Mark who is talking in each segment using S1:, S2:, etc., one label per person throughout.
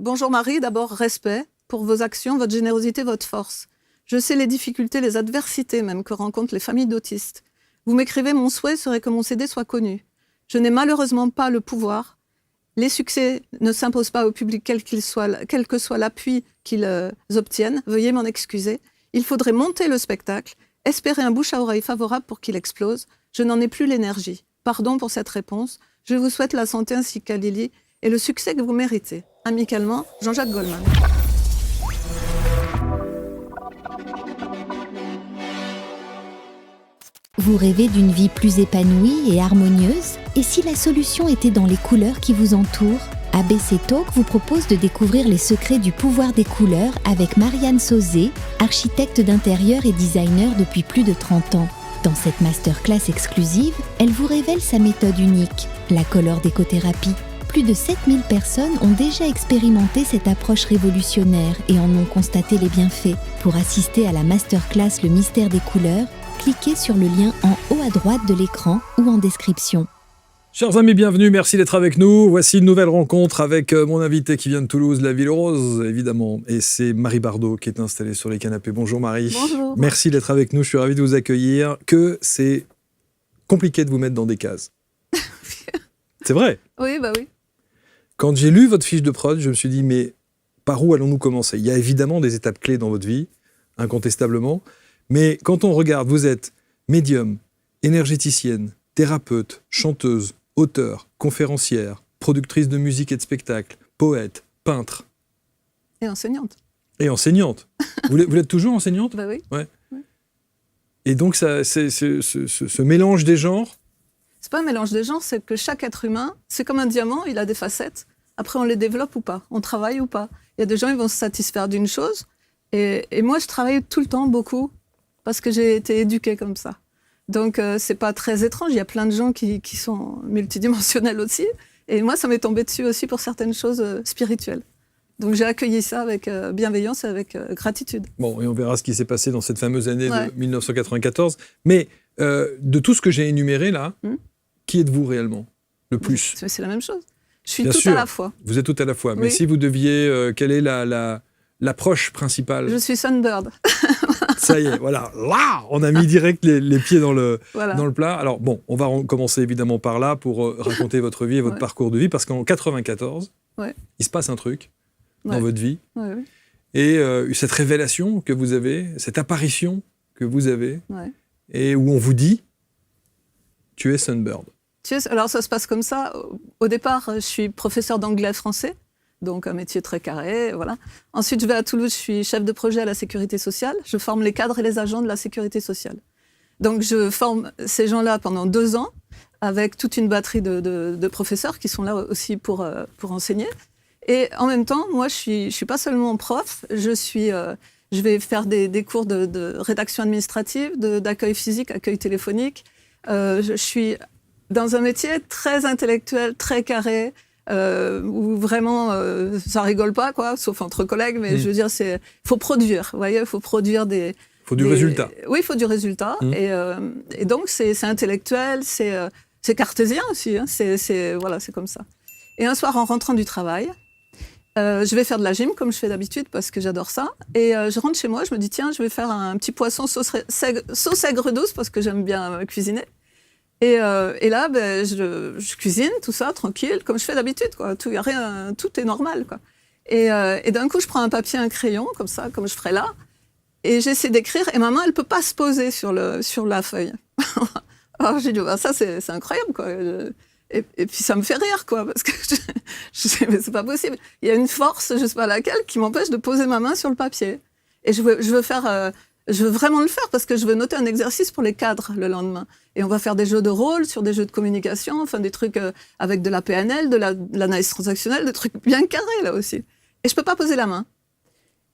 S1: Bonjour Marie, d'abord respect pour vos actions, votre générosité, votre force. Je sais les difficultés, les adversités même que rencontrent les familles d'autistes. Vous m'écrivez, mon souhait serait que mon CD soit connu. Je n'ai malheureusement pas le pouvoir. Les succès ne s'imposent pas au public quel que soit l'appui qu'ils obtiennent. Veuillez m'en excuser. Il faudrait monter le spectacle, espérer un bouche à oreille favorable pour qu'il explose. Je n'en ai plus l'énergie. Pardon pour cette réponse. Je vous souhaite la santé ainsi qu'à Lily et le succès que vous méritez. Amicalement, Jean-Jacques Goldman.
S2: Vous rêvez d'une vie plus épanouie et harmonieuse? Et si la solution était dans les couleurs qui vous entourent? ABC Talk vous propose de découvrir les secrets du pouvoir des couleurs avec Marianne Sauzé, architecte d'intérieur et designer depuis plus de 30 ans. Dans cette masterclass exclusive, elle vous révèle sa méthode unique, la Color Décothérapie. Plus de 7000 personnes ont déjà expérimenté cette approche révolutionnaire et en ont constaté les bienfaits. Pour assister à la masterclass Le mystère des couleurs, cliquez sur le lien en haut à droite de l'écran ou en description.
S3: Chers amis, bienvenue, merci d'être avec nous. Voici une nouvelle rencontre avec mon invité qui vient de Toulouse, la Ville Rose, évidemment. Et c'est Marie Bardot qui est installée sur les canapés. Bonjour Marie.
S1: Bonjour.
S3: Merci d'être avec nous, je suis ravi de vous accueillir. Que c'est compliqué de vous mettre dans des cases. C'est vrai.
S1: Oui, bah oui.
S3: Quand j'ai lu votre fiche de prod, je me suis dit, mais par où allons-nous commencer? Il y a évidemment des étapes clés dans votre vie, incontestablement. Mais quand on regarde, vous êtes médium, énergéticienne, thérapeute, chanteuse, auteure, conférencière, productrice de musique et de spectacle, poète, peintre.
S1: Et enseignante.
S3: Et enseignante. Vous l'êtes toujours enseignante?
S1: Bah oui.
S3: Ouais.
S1: Oui.
S3: Et donc, ce mélange des genres?
S1: C'est pas un mélange des genres, c'est que chaque être humain, c'est comme un diamant, il a des facettes. Après, on les développe ou pas, on travaille ou pas. Il y a des gens, ils vont se satisfaire d'une chose. Et moi, je travaille tout le temps, beaucoup, parce que j'ai été éduquée comme ça. Donc, c'est pas très étrange. Il y a plein de gens qui sont multidimensionnels aussi. Et moi, ça m'est tombé dessus aussi pour certaines choses spirituelles. Donc, j'ai accueilli ça avec bienveillance et avec gratitude.
S3: Bon, et on verra ce qui s'est passé dans cette fameuse année de 1994. Mais de tout ce que j'ai énuméré là, qui êtes-vous réellement le plus?
S1: C'est la même chose. Je suis
S3: Bien
S1: tout
S3: sûr,
S1: à la fois.
S3: Vous êtes tout à la fois.
S1: Oui.
S3: Mais si vous deviez, quelle est l'approche principale?
S1: Je suis Sunbird.
S3: Ça y est, voilà. Là, on a mis direct les pieds dans le plat. Alors bon, on va commencer évidemment par là pour raconter votre vie et votre parcours de vie, parce qu'en 94, il se passe un truc dans votre vie. Et cette révélation que vous avez, cette apparition que vous avez, et où on vous dit, tu es Sunbird.
S1: Alors ça se passe comme ça. Au départ, je suis professeure d'anglais-français. Donc un métier très carré, voilà. Ensuite, je vais à Toulouse, je suis chef de projet à la sécurité sociale. Je forme les cadres et les agents de la sécurité sociale. Donc je forme ces gens-là pendant 2 ans, avec toute une batterie de professeurs qui sont là aussi pour enseigner. Et en même temps, moi, je suis pas seulement prof, je vais faire des cours de rédaction administrative, d'accueil physique, accueil téléphonique. Je suis dans un métier très intellectuel, très carré, où vraiment ça rigole pas, quoi, sauf entre collègues, mais je veux dire, faut produire, vous voyez, faut produire
S3: faut du résultat.
S1: Oui, il faut du résultat, et donc c'est intellectuel, c'est cartésien aussi, hein, voilà, c'est comme ça. Et un soir, en rentrant du travail, je vais faire de la gym comme je fais d'habitude parce que j'adore ça, et je rentre chez moi, je me dis tiens, je vais faire un petit poisson sauce aigre douce parce que j'aime bien cuisiner. Et là, je cuisine, tout ça, tranquille, comme je fais d'habitude, quoi. Tout est normal, quoi. Et d'un coup, je prends un papier, un crayon, comme ça, comme je ferais là, et j'essaie d'écrire, et ma main, elle peut pas se poser sur la feuille. Alors j'ai dit, ça, c'est incroyable, quoi. Et puis ça me fait rire, quoi, parce que je sais, mais c'est pas possible. Il y a une force, je sais pas laquelle, qui m'empêche de poser ma main sur le papier. Et je veux vraiment le faire parce que je veux noter un exercice pour les cadres le lendemain. Et on va faire des jeux de rôle sur des jeux de communication, enfin des trucs avec de la PNL, de l'analyse transactionnelle, des trucs bien carrés là aussi. Et je peux pas poser la main.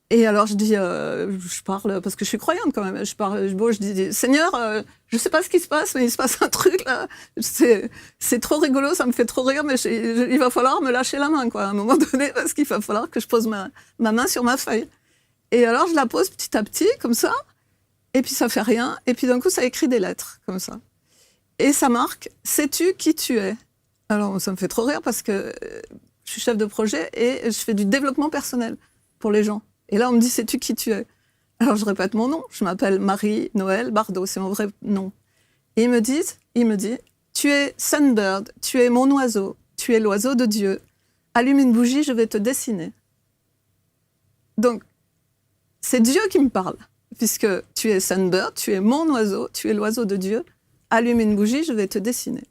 S1: Et alors je dis, je parle, parce que je suis croyante quand même, je dis, Seigneur, je sais pas ce qui se passe, mais il se passe un truc là, c'est trop rigolo, ça me fait trop rire, mais il va falloir me lâcher la main, quoi, à un moment donné, parce qu'il va falloir que je pose ma main sur ma feuille. Et alors je la pose petit à petit, comme ça, et puis ça fait rien, et puis d'un coup ça écrit des lettres, comme ça. Et ça marque, sais-tu qui tu es? Alors ça me fait trop rire parce que Je suis chef de projet et je fais du développement personnel pour les gens. Et là, on me dit, sais-tu qui tu es? Alors, je répète mon nom. Je m'appelle Marie-Noël Bardot, c'est mon vrai nom. Et il me dit, tu es Sunbird, tu es mon oiseau, tu es l'oiseau de Dieu. Allume une bougie, je vais te dessiner. Donc, c'est Dieu qui me parle, puisque tu es Sunbird, tu es mon oiseau, tu es l'oiseau de Dieu. Allume une bougie, je vais te dessiner.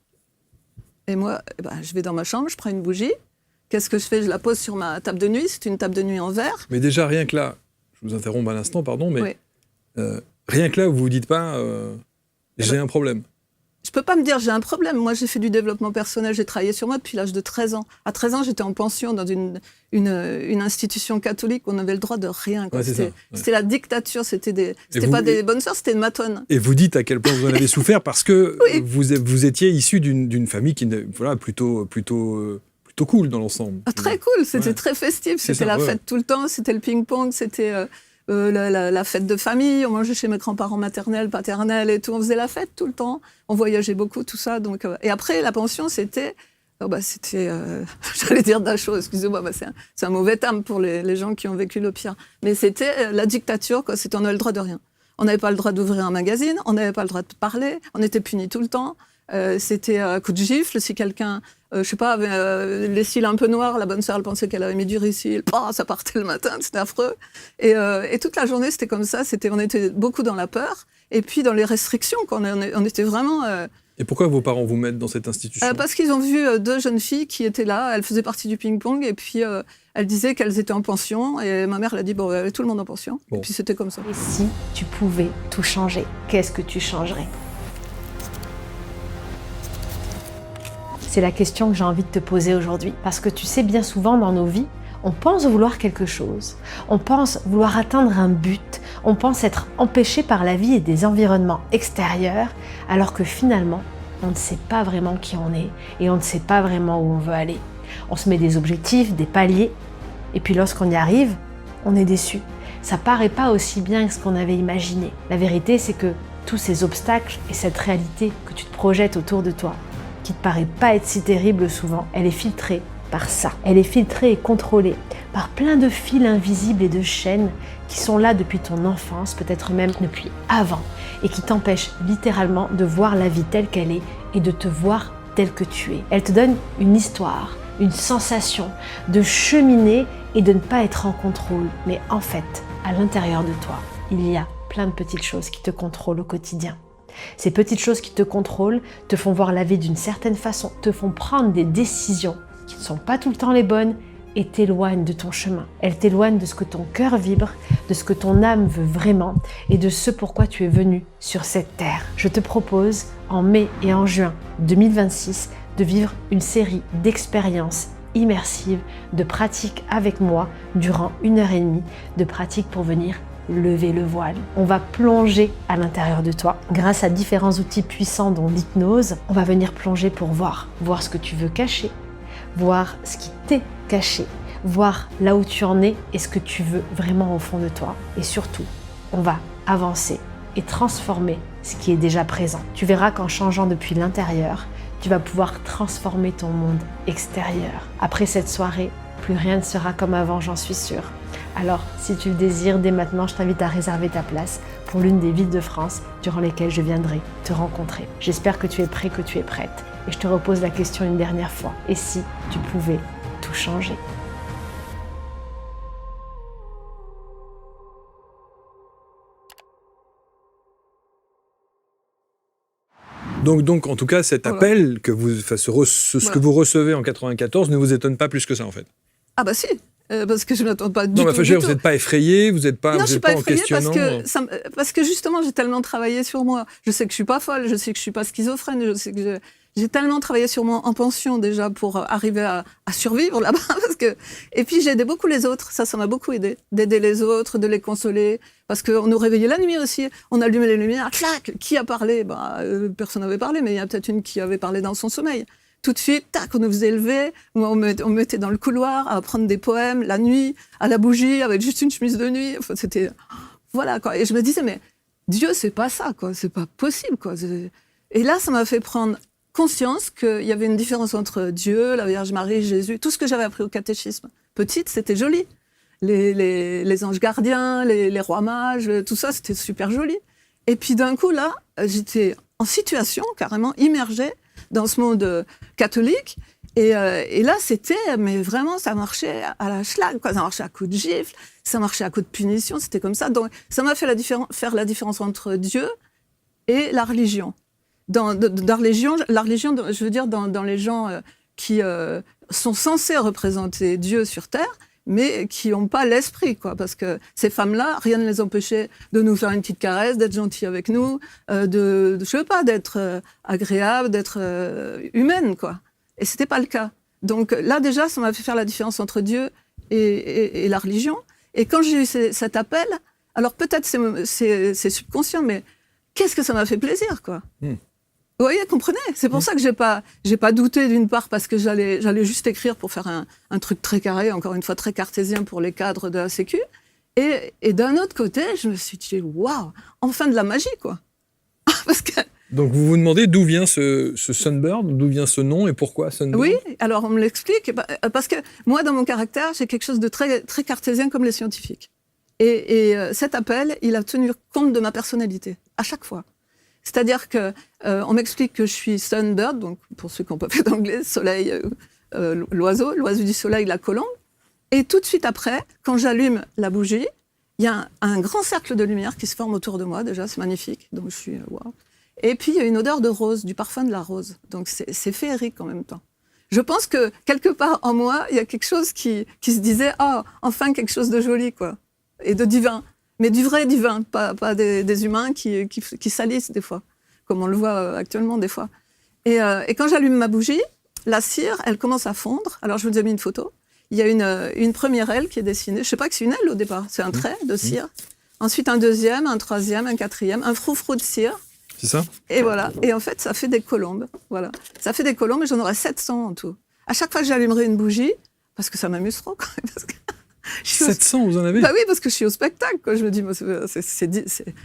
S1: Et moi, je vais dans ma chambre, je prends une bougie. Qu'est-ce que je fais? Je la pose sur ma table de nuit. C'est une table de nuit en verre.
S3: Mais déjà, rien que là, je vous interromps un instant, pardon, mais rien que là, vous vous dites pas j'ai un problème.
S1: Je peux pas me dire j'ai un problème. Moi, j'ai fait du développement personnel, j'ai travaillé sur moi depuis l'âge de 13 ans. À 13 ans, j'étais en pension dans une institution catholique où on avait le droit de rien. Quoi. C'était la dictature, c'était pas des bonnes sœurs, c'était une matonne.
S3: Et vous dites à quel point vous en avez souffert parce que vous étiez issu d'une famille qui, plutôt cool dans l'ensemble.
S1: Ah, très cool, c'était très festif, c'était la fête tout le temps, c'était le ping-pong, c'était la fête de famille, on mangeait chez mes grands-parents maternels, paternels et tout, on faisait la fête tout le temps, on voyageait beaucoup, tout ça. Donc, et après, la pension, c'était j'allais dire Dachau, excusez-moi, c'est un mauvais terme pour les gens qui ont vécu le pire, mais c'était la dictature, quoi. On n'avait le droit de rien. On n'avait pas le droit d'ouvrir un magazine, on n'avait pas le droit de parler, on était punis tout le temps. C'était un coup de gifle, si quelqu'un, avait les cils un peu noirs, la bonne sœur, elle pensait qu'elle avait mis du ricil, ça partait le matin, c'était affreux. Et toute la journée, c'était comme ça, on était beaucoup dans la peur, et puis dans les restrictions, on était vraiment...
S3: Et pourquoi vos parents vous mettent dans cette institution?
S1: Parce qu'ils ont vu deux jeunes filles qui étaient là, elles faisaient partie du ping-pong, et puis elles disaient qu'elles étaient en pension, et ma mère, elle a dit, tout le monde en pension, et puis c'était comme ça.
S4: Et si tu pouvais tout changer, qu'est-ce que tu changerais? C'est la question que j'ai envie de te poser aujourd'hui. Parce que tu sais, bien souvent dans nos vies, on pense vouloir quelque chose. On pense vouloir atteindre un but. On pense être empêché par la vie et des environnements extérieurs, alors que finalement, on ne sait pas vraiment qui on est et on ne sait pas vraiment où on veut aller. On se met des objectifs, des paliers, et puis lorsqu'on y arrive, on est déçu. Ça paraît pas aussi bien que ce qu'on avait imaginé. La vérité, c'est que tous ces obstacles et cette réalité que tu te projettes autour de toi, qui ne te paraît pas être si terrible souvent, elle est filtrée par ça. Elle est filtrée et contrôlée par plein de fils invisibles et de chaînes qui sont là depuis ton enfance, peut-être même depuis avant, et qui t'empêchent littéralement de voir la vie telle qu'elle est et de te voir tel que tu es. Elle te donne une histoire, une sensation de cheminer et de ne pas être en contrôle. Mais en fait, à l'intérieur de toi, il y a plein de petites choses qui te contrôlent au quotidien. Ces petites choses qui te contrôlent te font voir la vie d'une certaine façon, te font prendre des décisions qui ne sont pas tout le temps les bonnes et t'éloignent de ton chemin. Elles t'éloignent de ce que ton cœur vibre, de ce que ton âme veut vraiment et de ce pourquoi tu es venu sur cette terre. Je te propose en mai et en juin 2026 de vivre une série d'expériences immersives, de pratiques avec moi durant 1h30, de pratiques pour venir lever le voile. On va plonger à l'intérieur de toi grâce à différents outils puissants dont l'hypnose. On va venir plonger pour voir ce que tu veux cacher, voir ce qui t'est caché, voir là où tu en es et ce que tu veux vraiment au fond de toi. Et surtout, on va avancer et transformer ce qui est déjà présent. Tu verras qu'en changeant depuis l'intérieur, tu vas pouvoir transformer ton monde extérieur. Après cette soirée, plus rien ne sera comme avant, j'en suis sûre. Alors, si tu le désires, dès maintenant, je t'invite à réserver ta place pour l'une des villes de France durant lesquelles je viendrai te rencontrer. J'espère que tu es prêt, que tu es prête. Et je te repose la question une dernière fois. Et si tu pouvais tout changer?
S3: Donc, en tout cas, cet appel, que ce que vous recevez en 94 ne vous étonne pas plus que ça, en fait?
S1: Ah bah si, parce que je ne m'attends pas du tout.
S3: Non, mais vous n'êtes pas effrayé, vous n'êtes pas,
S1: non,
S3: vous êtes pas en questionnant.
S1: Parce que justement, j'ai tellement travaillé sur moi. Je sais que je suis pas folle, je sais que je suis pas schizophrène, je sais que j'ai tellement travaillé sur moi en pension déjà pour arriver à survivre là-bas. Et puis j'ai aidé beaucoup les autres, ça m'a beaucoup aidé, d'aider les autres, de les consoler. Parce qu'on nous réveillait la nuit aussi, on allumait les lumières, clac, qui a parlé? Personne n'avait parlé, mais il y a peut-être une qui avait parlé dans son sommeil. Tout de suite, tac, on nous faisait lever, on me mettait dans le couloir à apprendre des poèmes la nuit, à la bougie, avec juste une chemise de nuit. Enfin, c'était... Voilà, quoi. Et je me disais, mais Dieu, c'est pas ça, quoi. C'est pas possible, quoi. Et là, ça m'a fait prendre conscience qu'il y avait une différence entre Dieu, la Vierge Marie, Jésus, tout ce que j'avais appris au catéchisme. Petite, c'était joli. Les anges gardiens, les rois mages, tout ça, c'était super joli. Et puis d'un coup, là, j'étais en situation, carrément immergée dans ce monde catholique. Et là, mais vraiment, ça marchait à la schlag, quoi. Ça marchait à coups de gifle, ça marchait à coups de punition, c'était comme ça. Donc, ça m'a fait faire la différence entre Dieu et la religion. Dans la religion, je veux dire, dans les gens qui sont censés représenter Dieu sur terre, mais qui n'ont pas l'esprit, quoi. Parce que ces femmes-là, rien ne les empêchait de nous faire une petite caresse, d'être gentilles avec nous, je sais pas, d'être agréable, d'être humaine, quoi. Et c'était pas le cas. Donc là, déjà, ça m'a fait faire la différence entre Dieu et la religion. Et quand j'ai eu cet appel, alors peut-être c'est subconscient, mais qu'est-ce que ça m'a fait plaisir, quoi. Vous voyez, comprenez. C'est pour ça que j'ai pas douté, d'une part, parce que j'allais juste écrire pour faire un truc très carré, encore une fois très cartésien pour les cadres de la Sécu. Et d'un autre côté, je me suis dit, waouh, enfin de la magie, quoi. Parce que...
S3: Donc vous vous demandez d'où vient ce Sunbird, d'où vient ce nom et pourquoi Sunbird?
S1: Oui, alors on me l'explique, parce que moi, dans mon caractère, j'ai quelque chose de très, très cartésien comme les scientifiques. Et cet appel, il a tenu compte de ma personnalité, à chaque fois. C'est-à-dire que on m'explique que je suis Sunbird, donc pour ceux qui n'ont pas fait d'anglais, soleil, l'oiseau du soleil, la colombe. Et tout de suite après, quand j'allume la bougie, il y a un grand cercle de lumière qui se forme autour de moi, déjà, c'est magnifique, donc je suis waouh. Et puis, il y a une odeur de rose, du parfum de la rose. Donc, c'est féerique en même temps. Je pense que, quelque part en moi, il y a quelque chose qui se disait « Ah, enfin, quelque chose de joli, quoi. » Et de divin. Mais du vrai divin, pas des humains qui salissent des fois, comme on le voit actuellement des fois. Et quand j'allume ma bougie, la cire, elle commence à fondre. Alors, je vous ai mis une photo. Il y a une première aile qui est dessinée. Je ne sais pas que c'est une aile au départ. C'est un trait de cire. Ensuite, un deuxième, un troisième, un quatrième, un froufrou de cire.
S3: C'est ça?
S1: Et voilà. Et en fait, ça fait des colombes. Voilà. Ça fait des colombes et j'en aurai 700 en tout. À chaque fois que j'allumerai une bougie, parce que ça m'amuse trop quand même. Parce que
S3: 700, vous en avez?
S1: Bah oui, parce que je suis au spectacle, quoi. Je me dis,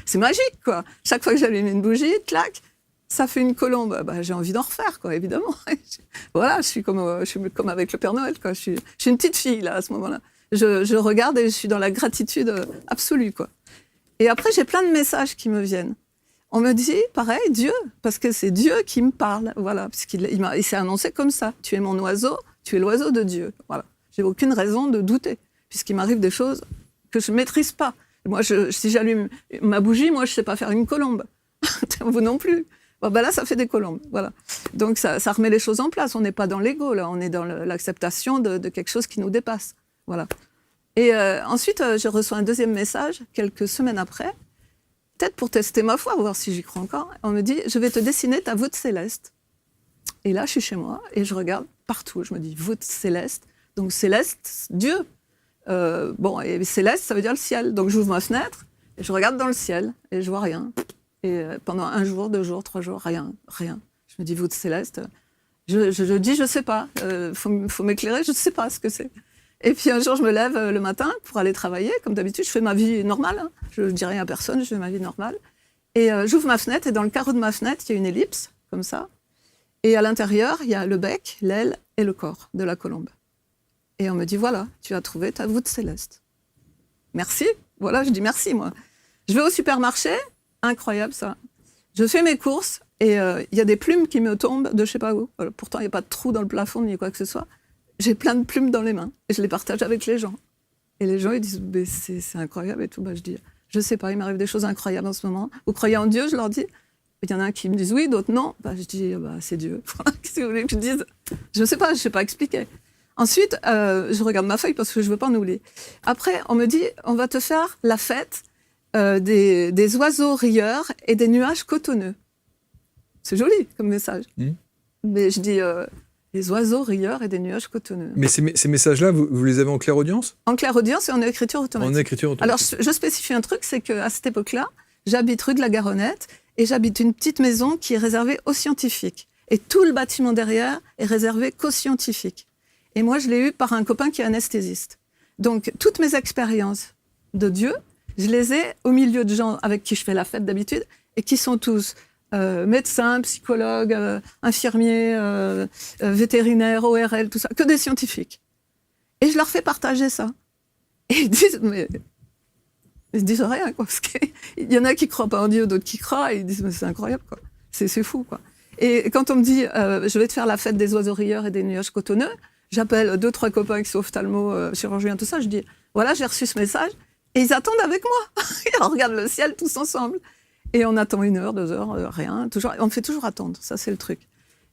S1: c'est magique, quoi. Chaque fois que j'allume une bougie, clac, ça fait une colombe. Bah, j'ai envie d'en refaire, quoi, évidemment. Voilà, je suis comme avec le Père Noël, quoi. Je suis une petite fille, là, à ce moment-là. Je regarde et je suis dans la gratitude absolue, quoi. Et après, j'ai plein de messages qui me viennent. On me dit, pareil, Dieu, parce que c'est Dieu qui me parle, voilà, puisqu'il s'est annoncé comme ça. Tu es mon oiseau, tu es l'oiseau de Dieu, voilà. J'ai aucune raison de douter, puisqu'il m'arrive des choses que je ne maîtrise pas. Moi, si j'allume ma bougie, moi, je ne sais pas faire une colombe. Vous non plus. Bon, ben là, ça fait des colombes, voilà. Donc, ça remet les choses en place. On n'est pas dans l'ego, là, on est dans l'acceptation de quelque chose qui nous dépasse, voilà. Et ensuite, je reçois un deuxième message, quelques semaines après, peut-être pour tester ma foi, voir si j'y crois encore. On me dit, je vais te dessiner ta voûte céleste. Et là, je suis chez moi et je regarde partout. Je me dis, voûte céleste. Donc, céleste, Dieu. Bon, et céleste, ça veut dire le ciel. Donc, j'ouvre ma fenêtre et je regarde dans le ciel et je vois rien. Et pendant 1 jour, 2 jours, 3 jours, rien. Je me dis, voûte céleste. Je dis, je sais pas. Faut m'éclairer, je sais pas ce que c'est. Et puis un jour, je me lève le matin pour aller travailler. Comme d'habitude, je fais ma vie normale. Hein. Je ne dis rien à personne, je fais ma vie normale. Et j'ouvre ma fenêtre et dans le carreau de ma fenêtre, il y a une ellipse, comme ça. Et à l'intérieur, il y a le bec, l'aile et le corps de la colombe. Et on me dit, voilà, tu as trouvé ta voûte céleste. Merci. Voilà, je dis merci, moi. Je vais au supermarché, incroyable ça. Je fais mes courses et il y a des plumes qui me tombent de je ne sais pas où. Alors, pourtant, il n'y a pas de trou dans le plafond ni quoi que ce soit. J'ai plein de plumes dans les mains et je les partage avec les gens. Et les gens, ils disent, c'est incroyable et tout. Bah, je dis, je sais pas, il m'arrive des choses incroyables en ce moment. Vous croyez en Dieu? Je leur dis. Il y en a un qui me disent oui, d'autres non. Bah, je dis, c'est Dieu. Qu'est-ce que vous voulez que je dise? Je sais pas expliquer. Ensuite, je regarde ma feuille parce que je veux pas en oublier. Après, on me dit, on va te faire la fête des oiseaux rieurs et des nuages cotonneux. C'est joli comme message. Mais je dis... des oiseaux rieurs et des nuages cotonneux.
S3: Mais ces messages-là, vous les avez en clairaudience? En
S1: clairaudience et en écriture automatique.
S3: En écriture automatique.
S1: Alors, je spécifie un truc, c'est qu'à cette époque-là, j'habite rue de la Garonnette et j'habite une petite maison qui est réservée aux scientifiques. Et tout le bâtiment derrière est réservé qu'aux scientifiques. Et moi, je l'ai eu par un copain qui est anesthésiste. Donc, toutes mes expériences de Dieu, je les ai au milieu de gens avec qui je fais la fête d'habitude et qui sont tous médecins, psychologues, infirmiers, vétérinaires, ORL, tout ça, que des scientifiques. Et je leur fais partager ça. Et ils disent, mais ils disent rien, quoi. Parce qu'il y en a qui croient pas en Dieu, d'autres qui croient, et ils disent, mais c'est incroyable, quoi. C'est fou, quoi. Et quand on me dit, je vais te faire la fête des oiseaux rieurs et des nuages cotonneux, j'appelle 2-3 copains qui sont ophtalmo, chirurgiens, tout ça, je dis, voilà, j'ai reçu ce message, et ils attendent avec moi. On regarde le ciel tous ensemble. Et on attend 1 heure, 2 heures, rien. Toujours, on me fait toujours attendre, ça c'est le truc.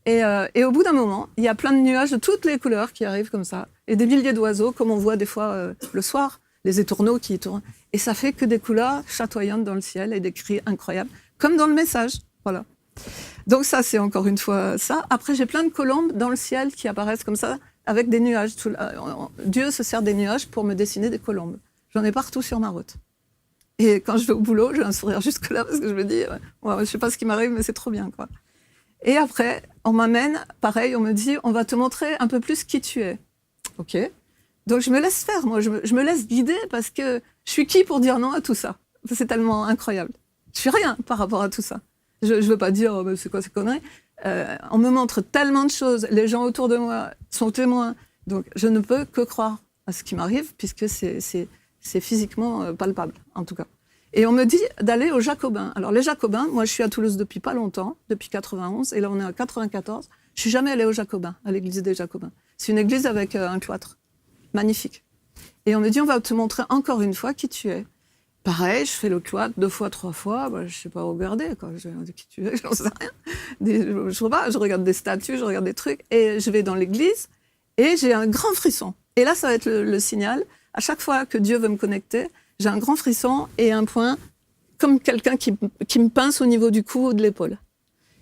S1: Et au bout d'un moment, il y a plein de nuages de toutes les couleurs qui arrivent comme ça, et des milliers d'oiseaux, comme on voit des fois le soir, les étourneaux qui tournent. Et ça fait que des couleurs chatoyantes dans le ciel et des cris incroyables, comme dans le message. Voilà. Donc ça, c'est encore une fois ça. Après, j'ai plein de colombes dans le ciel qui apparaissent comme ça, avec des nuages. Dieu se sert des nuages pour me dessiner des colombes. J'en ai partout sur ma route. Et quand je vais au boulot, j'ai un sourire jusque-là, parce que je me dis, ouais, je sais pas ce qui m'arrive, mais c'est trop bien, quoi. Et après, on m'amène, pareil, on me dit, on va te montrer un peu plus qui tu es. OK. Donc je me laisse faire, moi, je me laisse guider, parce que je suis qui pour dire non à tout ça? C'est tellement incroyable. Je suis rien par rapport à tout ça. Je veux pas dire, oh, c'est quoi ces conneries? On me montre tellement de choses, les gens autour de moi sont témoins, donc je ne peux que croire à ce qui m'arrive, puisque c'est physiquement palpable, en tout cas. Et on me dit d'aller aux Jacobins. Alors les Jacobins, moi je suis à Toulouse depuis pas longtemps, depuis 91, et là on est en 94. Je suis jamais allée aux Jacobins, à l'église des Jacobins. C'est une église avec un cloître, magnifique. Et on me dit, on va te montrer encore une fois qui tu es. Pareil, je fais le cloître 2 fois, 3 fois, je sais pas regarder, quoi. Je dis qui tu es, j'en sais rien. Je regarde des statues, je regarde des trucs, et je vais dans l'église, et j'ai un grand frisson. Et là, ça va être le signal. À chaque fois que Dieu veut me connecter, j'ai un grand frisson et un point, comme quelqu'un qui me pince au niveau du cou ou de l'épaule.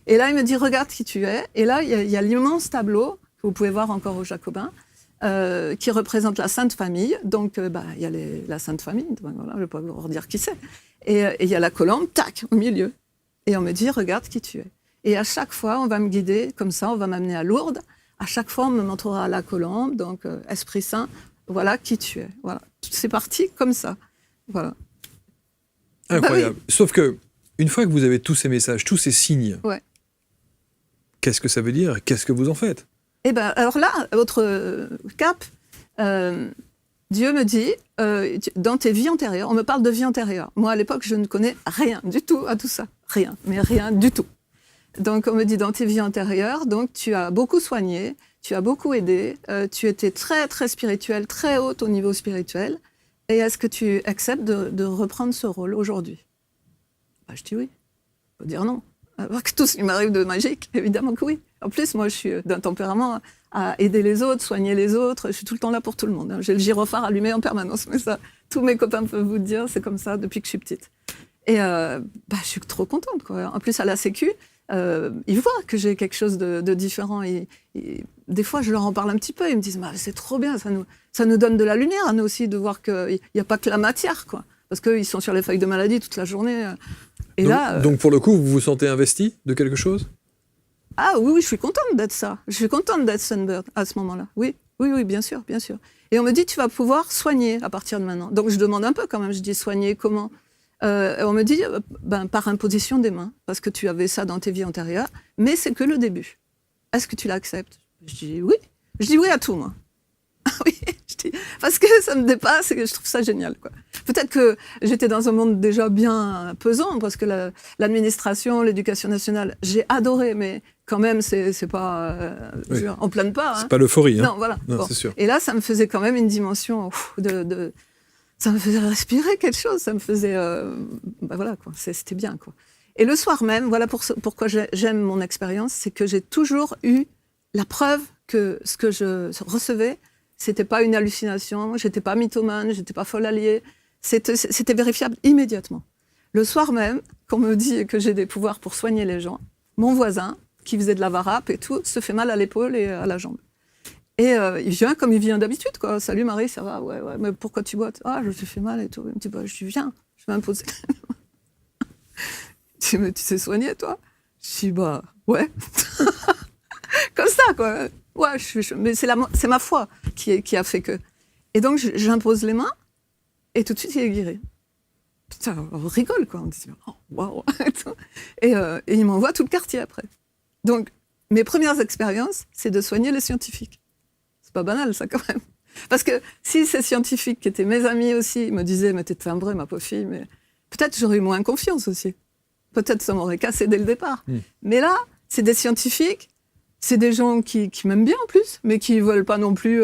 S1: Et là, il me dit, regarde qui tu es. Et là, il y a l'immense tableau, que vous pouvez voir encore aux Jacobins, qui représente la Sainte Famille. Donc, il y a la Sainte Famille, voilà, je ne vais pas vous redire qui c'est. Et il y a la colombe, tac, au milieu. Et on me dit, regarde qui tu es. Et à chaque fois, on va me guider, comme ça, on va m'amener à Lourdes. À chaque fois, on me montrera la colombe, donc Esprit Saint, voilà qui tu es. Voilà. C'est parti comme ça. Voilà.
S3: Incroyable. Oui. Sauf que, une fois que vous avez tous ces messages, tous ces signes,
S1: ouais.
S3: Qu'est-ce que ça veut dire? Qu'est-ce que vous en faites?
S1: Eh bien, alors là, votre cap, Dieu me dit, dans tes vies antérieures, on me parle de vie antérieure. Moi, à l'époque, je ne connais rien du tout à tout ça. Rien, mais rien du tout. Donc, on me dit, dans tes vies antérieures, donc, tu as beaucoup soigné, tu as beaucoup aidé, tu étais très, très spirituelle, très haute au niveau spirituel. Et est-ce que tu acceptes de reprendre ce rôle aujourd'hui? Je dis oui. Il faut dire non. Alors que tout ce qui m'arrive de magique, évidemment que oui. En plus, moi, je suis d'un tempérament à aider les autres, soigner les autres. Je suis tout le temps là pour tout le monde. J'ai le gyrophare allumé en permanence. Mais ça, tous mes copains peuvent vous le dire, c'est comme ça depuis que je suis petite. Et je suis trop contente, quoi. En plus, à la Sécu, ils voient que j'ai quelque chose de différent. Et des fois, je leur en parle un petit peu. Ils me disent, c'est trop bien, ça nous donne de la lumière à nous aussi, de voir qu'il n'y a pas que la matière, quoi. Parce qu'ils sont sur les feuilles de maladie toute la journée. Et
S3: donc, pour le coup, vous vous sentez investi de quelque chose?
S1: Ah oui, je suis contente d'être ça. Je suis contente d'être Sunbird à ce moment-là. Oui, bien sûr, bien sûr. Et on me dit, tu vas pouvoir soigner à partir de maintenant. Donc, je demande un peu quand même. Je dis, soigner comment? On me dit, par imposition des mains, parce que tu avais ça dans tes vies antérieures, mais c'est que le début. Est-ce que tu l'acceptes? Je dis oui. Je dis oui à tout, moi. Oui, je dis, parce que ça me dépasse et que je trouve ça génial, quoi. Peut-être que j'étais dans un monde déjà bien pesant, parce que l'administration, l'éducation nationale, j'ai adoré, mais quand même, c'est pas...
S3: Oui.
S1: On plane pas.
S3: C'est pas l'euphorie.
S1: Non, voilà.
S3: Non,
S1: bon.
S3: C'est sûr.
S1: Et là, ça me faisait quand même une dimension ça me faisait respirer quelque chose, ça me faisait... voilà, quoi. C'était bien, quoi. Et le soir même, voilà pourquoi j'aime mon expérience, c'est que j'ai toujours eu la preuve que ce que je recevais, c'était pas une hallucination, j'étais pas mythomane, j'étais pas folle alliée, c'était vérifiable immédiatement. Le soir même, qu'on me dit que j'ai des pouvoirs pour soigner les gens, mon voisin, qui faisait de la varap et tout, se fait mal à l'épaule et à la jambe. Et il vient comme il vient d'habitude, quoi. Salut Marie, ça va? Ouais, mais pourquoi tu boites? Ah, je me suis fait mal et tout. Il me dit, je viens, je vais m'imposer. Tu sais soigner, toi? Je dis, ouais. Comme ça, quoi. Ouais, mais c'est ma foi qui a fait que. Et donc, j'impose les mains, et tout de suite, il est guéri. On rigole, quoi. On dit, oh, waouh. Et ils m'envoient tout le quartier après. Donc, mes premières expériences, c'est de soigner les scientifiques. C'est pas banal, ça, quand même. Parce que si ces scientifiques, qui étaient mes amis aussi, me disaient, mais t'es timbrée, ma pauvre fille, mais peut-être j'aurais eu moins confiance aussi. Peut-être ça m'aurait cassé dès le départ. Mais là, c'est des scientifiques, c'est des gens qui m'aiment bien en plus, mais qui veulent pas non plus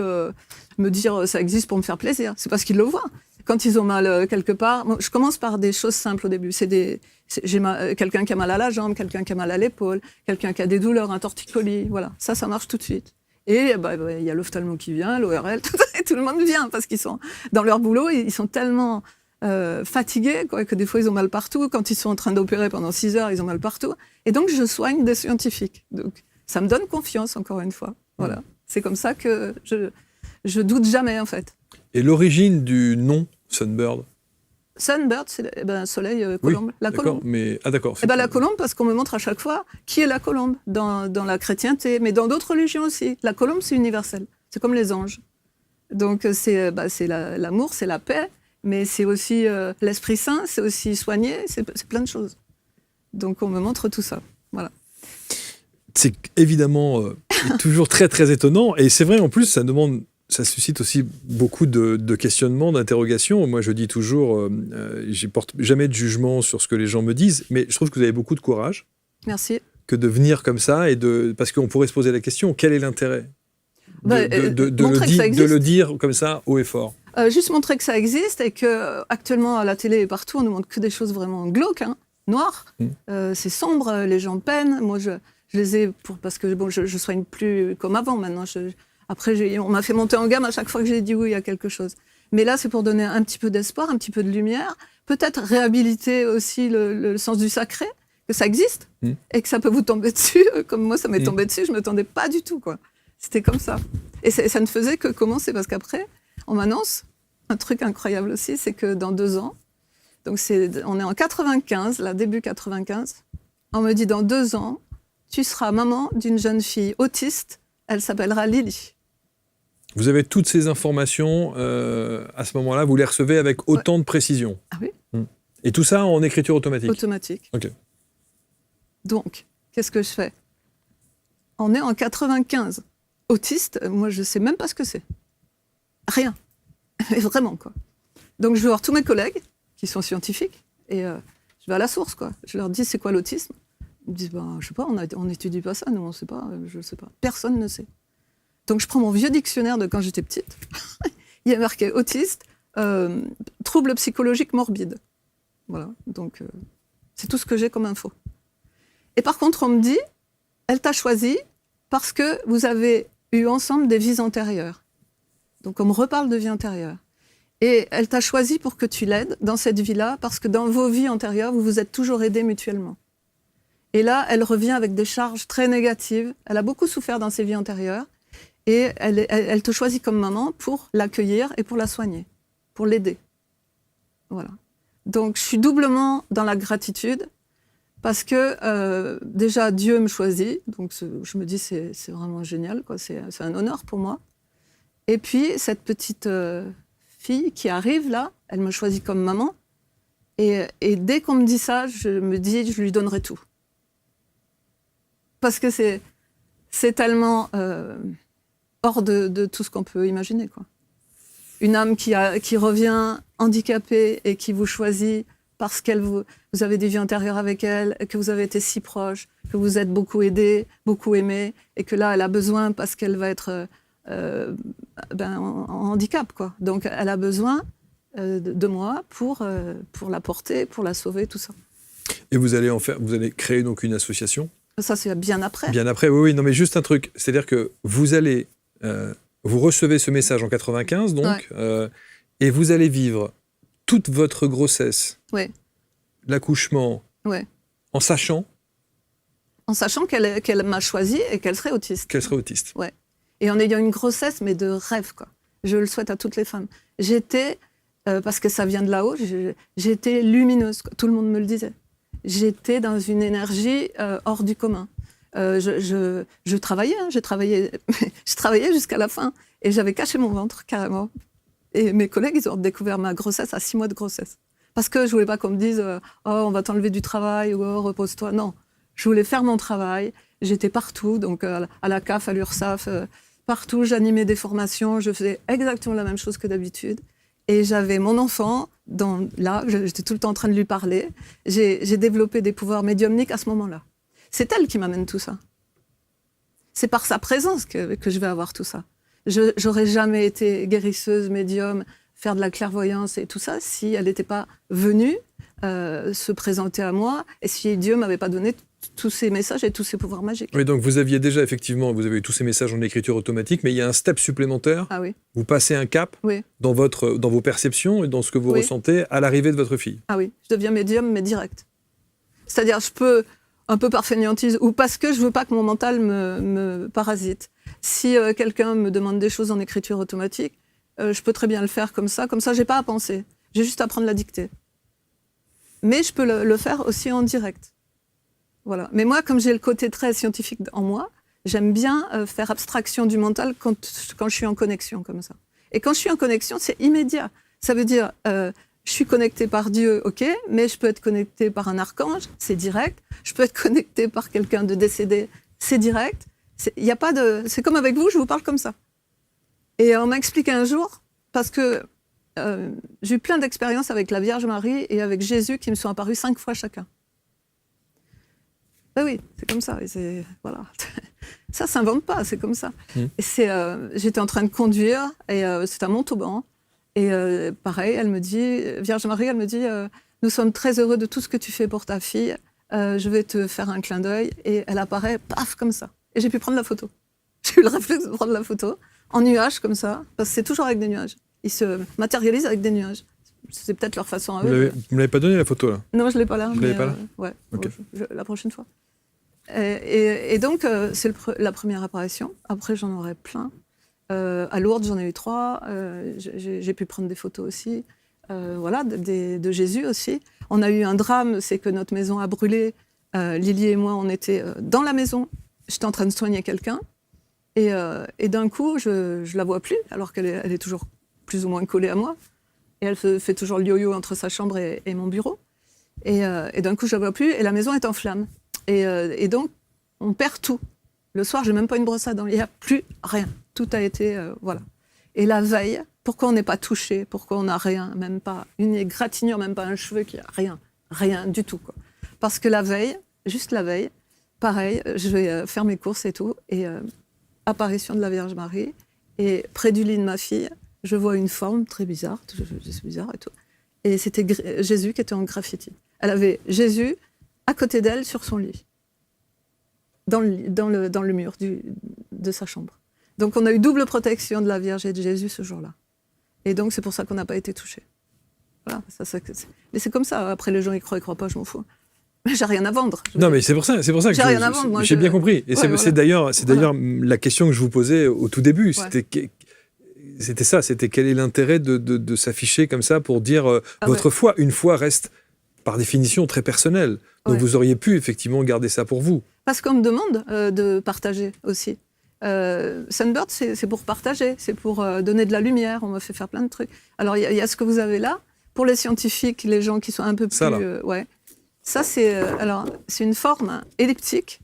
S1: me dire ça existe pour me faire plaisir. C'est parce qu'ils le voient. Quand ils ont mal quelque part, je commence par des choses simples au début. J'ai quelqu'un qui a mal à la jambe, quelqu'un qui a mal à l'épaule, quelqu'un qui a des douleurs, un torticolis. Voilà, ça marche tout de suite. Et il y a l'ophtalmo qui vient, l'ORL, tout le monde vient parce qu'ils sont dans leur boulot, ils sont tellement fatigués quoi, que des fois ils ont mal partout. Quand ils sont en train d'opérer pendant 6 heures, ils ont mal partout. Et donc je soigne des scientifiques. Donc ça me donne confiance encore une fois. Voilà, c'est comme ça que je doute jamais en fait.
S3: Et l'origine du nom Sunbird?
S1: Sunbird, c'est soleil, colombe.
S3: Oui,
S1: la colombe.
S3: Mais, d'accord.
S1: La colombe, parce qu'on me montre à chaque fois qui est la colombe dans la chrétienté, mais dans d'autres religions aussi. La colombe, c'est universel. C'est comme les anges. Donc, c'est l'amour, c'est la paix, mais c'est aussi l'Esprit Saint, c'est aussi soigner, c'est plein de choses. Donc, on me montre tout ça. Voilà.
S3: C'est évidemment toujours très, très étonnant. Et c'est vrai, en plus, ça suscite aussi beaucoup de questionnements, d'interrogations. Moi, je dis toujours, je ne porte jamais de jugement sur ce que les gens me disent, mais je trouve que vous avez beaucoup de courage.
S1: Merci.
S3: Que de venir comme ça, parce qu'on pourrait se poser la question, quel est l'intérêt de le dire comme ça, haut et fort?
S1: Juste montrer que ça existe et qu'actuellement, à la télé et partout, on ne montre que des choses vraiment glauques, noires. C'est sombre, les gens peinent. Moi, je les ai parce que je soigne plus comme avant maintenant. Après, on m'a fait monter en gamme à chaque fois que j'ai dit oui à quelque chose. Mais là, c'est pour donner un petit peu d'espoir, un petit peu de lumière, peut-être réhabiliter aussi le sens du sacré, que ça existe, et que ça peut vous tomber dessus. Comme moi, ça m'est tombé dessus, je ne m'attendais pas du tout, quoi. C'était comme ça. Et ça ne faisait que commencer, parce qu'après, on m'annonce un truc incroyable aussi, c'est que dans 2 ans, donc on est en 95, là, début 95, on me dit dans 2 ans, tu seras maman d'une jeune fille autiste, elle s'appellera Lily.
S3: Vous avez toutes ces informations à ce moment-là, vous les recevez avec autant de précision.
S1: Ah oui.
S3: Et tout ça en écriture automatique?
S1: Automatique.
S3: Ok.
S1: Donc, qu'est-ce que je fais? On est en 95. Autiste, moi, je ne sais même pas ce que c'est. Rien. Mais vraiment, quoi. Donc, je vais voir tous mes collègues qui sont scientifiques et je vais à la source, quoi. Je leur dis, c'est quoi l'autisme? Ils me disent, je sais pas, on n'étudie pas ça, nous, on ne sait pas, je ne sais pas. Personne ne sait. Donc, je prends mon vieux dictionnaire de quand j'étais petite. Il y a marqué autiste, trouble psychologique morbide. Voilà. Donc, c'est tout ce que j'ai comme info. Et par contre, on me dit, elle t'a choisi parce que vous avez eu ensemble des vies antérieures. Donc, on me reparle de vie antérieure. Et elle t'a choisi pour que tu l'aides dans cette vie-là, parce que dans vos vies antérieures, vous vous êtes toujours aidés mutuellement. Et là, elle revient avec des charges très négatives. Elle a beaucoup souffert dans ses vies antérieures. Et elle te choisit comme maman pour l'accueillir et pour la soigner, pour l'aider. Voilà. Donc, je suis doublement dans la gratitude parce que déjà, Dieu me choisit. Donc, je me dis, c'est vraiment génial, quoi. C'est un honneur pour moi. Et puis, cette petite fille qui arrive là, elle me choisit comme maman. Et dès qu'on me dit ça, je me dis, je lui donnerai tout. Parce que c'est tellement hors de tout ce qu'on peut imaginer, quoi. Une âme qui revient handicapée et qui vous choisit parce que vous avez des vies antérieures avec elle, que vous avez été si proches, que vous êtes beaucoup aidés, beaucoup aimés, et que là, elle a besoin parce qu'elle va être en handicap, quoi. Donc, elle a besoin de moi pour la porter, pour la sauver, tout ça.
S3: Et vous allez créer donc une association?
S1: Ça, c'est bien après.
S3: Bien après, oui. Non, mais juste un truc. C'est-à-dire que vous allez... vous recevez ce message en 95, donc, et vous allez vivre toute votre grossesse, l'accouchement, en sachant
S1: qu'elle m'a choisi et qu'elle serait autiste.
S3: Qu'elle serait autiste.
S1: Ouais. Et en ayant une grossesse, mais de rêve, quoi. Je le souhaite à toutes les femmes. J'étais, parce que ça vient de là-haut, j'étais lumineuse, quoi. Tout le monde me le disait. J'étais dans une énergie hors du commun. Je travaillais, je travaillais jusqu'à la fin. Et j'avais caché mon ventre, carrément. Et mes collègues, ils ont découvert ma grossesse à 6 mois de grossesse. Parce que je voulais pas qu'on me dise « Oh, on va t'enlever du travail » ou « Oh, repose-toi ». Non, je voulais faire mon travail. J'étais partout, donc à la CAF, à l'URSSAF, partout. J'animais des formations, je faisais exactement la même chose que d'habitude. Et j'avais mon enfant, là, j'étais tout le temps en train de lui parler. J'ai développé des pouvoirs médiumniques à ce moment-là. C'est elle qui m'amène tout ça. C'est par sa présence que je vais avoir tout ça. J'aurais jamais été guérisseuse, médium, faire de la clairvoyance et tout ça si elle n'était pas venue se présenter à moi et si Dieu m'avait pas donné tous ces messages et tous ces pouvoirs magiques.
S3: Oui, donc vous aviez déjà effectivement, vous avez eu tous ces messages en écriture automatique, mais il y a un step supplémentaire.
S1: Ah oui.
S3: Vous passez un cap dans vos perceptions et dans ce que vous ressentez à l'arrivée de votre fille.
S1: Ah oui, je deviens médium, mais direct. C'est-à-dire, je peux, un peu par fainéantise, ou parce que je veux pas que mon mental me parasite. Si quelqu'un me demande des choses en écriture automatique, je peux très bien le faire comme ça, j'ai pas à penser. J'ai juste à prendre la dictée. Mais je peux le faire aussi en direct. Voilà. Mais moi, comme j'ai le côté très scientifique en moi, j'aime bien faire abstraction du mental quand je suis en connexion comme ça. Et quand je suis en connexion, c'est immédiat. Ça veut dire, je suis connectée par Dieu, ok, mais je peux être connectée par un archange, c'est direct. Je peux être connectée par quelqu'un de décédé, c'est direct. C'est comme avec vous, je vous parle comme ça. Et on m'a expliqué un jour, parce que j'ai eu plein d'expériences avec la Vierge Marie et avec Jésus qui me sont apparus 5 fois chacun. Ben oui, c'est comme ça. Voilà. Ça s'invente pas, c'est comme ça. Et j'étais en train de conduire et c'était à Montauban. Et pareil, elle me dit, Vierge Marie, elle me dit, nous sommes très heureux de tout ce que tu fais pour ta fille. Je vais te faire un clin d'œil. Et elle apparaît, paf, comme ça. Et j'ai pu prendre la photo. J'ai eu le réflexe de prendre la photo en nuage comme ça, parce que c'est toujours avec des nuages. Ils se matérialisent avec des nuages. C'est peut-être leur façon à eux.
S3: Vous ne m'avez pas donné la photo, là?
S1: Non, je ne l'ai pas là.
S3: Vous ne l'avez pas là?
S1: Ouais,
S3: okay.
S1: La prochaine fois. Et donc, c'est la première apparition. Après, j'en aurai plein. À Lourdes, j'en ai eu 3. J'ai pu prendre des photos aussi. Voilà, de Jésus aussi. On a eu un drame, c'est que notre maison a brûlé. Lily et moi, on était dans la maison. J'étais en train de soigner quelqu'un. Et d'un coup, je la vois plus, alors qu'elle est toujours plus ou moins collée à moi. Et elle fait toujours le yo-yo entre sa chambre et mon bureau. Et d'un coup, je la vois plus, et la maison est en flammes. Et donc, on perd tout. Le soir, j'ai même pas une brosse à dents. Il n'y a plus rien. Tout a été... voilà. Et la veille, pourquoi on n'est pas touché? Pourquoi on n'a rien? Même pas une égratignure, même pas un cheveu, rien. Rien du tout, quoi. Parce que la veille, juste la veille, pareil, je vais faire mes courses et tout, et apparition de la Vierge Marie, et près du lit de ma fille, je vois une forme très bizarre, c'est bizarre et tout, et c'était Jésus qui était en graffiti. Elle avait Jésus à côté d'elle sur son lit, dans le mur de sa chambre. Donc on a eu double protection de la Vierge et de Jésus ce jour-là. Et donc c'est pour ça qu'on n'a pas été touchés. Voilà, mais c'est comme ça, après les gens ils croient pas, je m'en fous. J'ai rien à vendre.
S3: Non, mais c'est pour ça que
S1: j'ai rien à vendre. Moi,
S3: j'ai bien compris. Et c'est d'ailleurs la question que je vous posais au tout début. C'était ça. C'était quel est l'intérêt de s'afficher comme ça pour dire votre foi. Une foi reste par définition très personnelle. Donc vous auriez pu effectivement garder ça pour vous.
S1: Parce qu'on me demande de partager aussi. Sunbird, c'est pour partager, c'est pour donner de la lumière. On me fait faire plein de trucs. Alors il y a ce que vous avez là. Pour les scientifiques, les gens qui sont un peu plus... Ça, c'est une forme elliptique.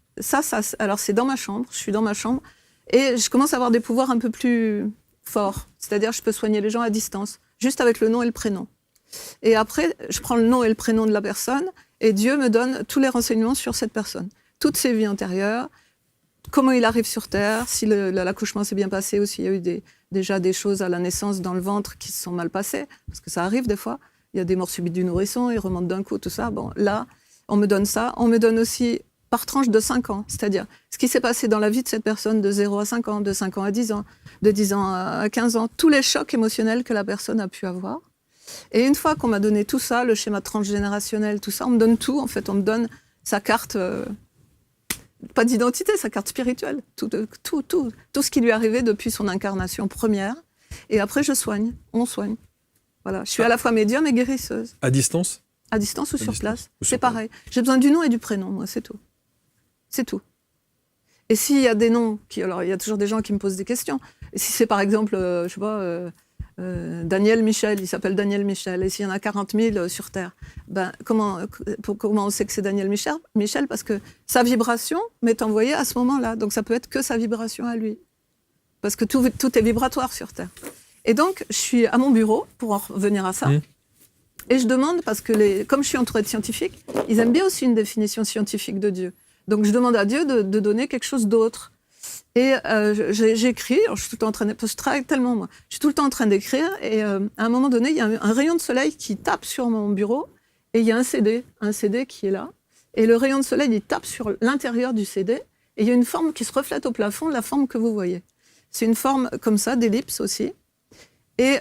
S1: Alors, c'est dans ma chambre. Je suis dans ma chambre. Et je commence à avoir des pouvoirs un peu plus forts. C'est-à-dire, je peux soigner les gens à distance, juste avec le nom et le prénom. Et après, je prends le nom et le prénom de la personne, et Dieu me donne tous les renseignements sur cette personne. Toutes ses vies antérieures, comment il arrive sur Terre, si l'accouchement s'est bien passé ou s'il y a eu déjà des choses à la naissance dans le ventre qui se sont mal passées, parce que ça arrive des fois. Il y a des morts subites du nourrisson, il remonte d'un coup, tout ça. Bon, là, on me donne ça. On me donne aussi par tranche de 5 ans. C'est-à-dire, ce qui s'est passé dans la vie de cette personne de 0 à 5 ans, de 5 ans à 10 ans, de 10 ans à 15 ans, tous les chocs émotionnels que la personne a pu avoir. Et une fois qu'on m'a donné tout ça, le schéma transgénérationnel, tout ça, on me donne tout. En fait, on me donne sa carte, pas d'identité, sa carte spirituelle. Tout ce qui lui est arrivé depuis son incarnation première. Et après, on soigne. Voilà. Je suis à la fois médium et guérisseuse.
S3: À distance?
S1: À distance ou sur place. C'est pareil. J'ai besoin du nom et du prénom, moi, c'est tout. C'est tout. Et s'il y a des noms, alors il y a toujours des gens qui me posent des questions. Et si c'est par exemple, je sais pas, Daniel Michel, il s'appelle Daniel Michel. Et s'il y en a 40 000 sur Terre, comment on sait que c'est Daniel Michel? Parce que sa vibration m'est envoyée à ce moment-là. Donc ça peut être que sa vibration à lui. Parce que tout est vibratoire sur Terre. Et donc, je suis à mon bureau, pour en revenir à ça, et je demande, parce que comme je suis entourée de scientifiques, ils aiment bien aussi une définition scientifique de Dieu. Donc je demande à Dieu de donner quelque chose d'autre. Et j'écris, je suis tout le temps en train de... Parce que je travaille tellement, moi. Je suis tout le temps en train d'écrire, et à un moment donné, il y a un rayon de soleil qui tape sur mon bureau, et il y a un CD qui est là. Et le rayon de soleil, il tape sur l'intérieur du CD, et il y a une forme qui se reflète au plafond, la forme que vous voyez. C'est une forme comme ça, d'ellipse aussi. Et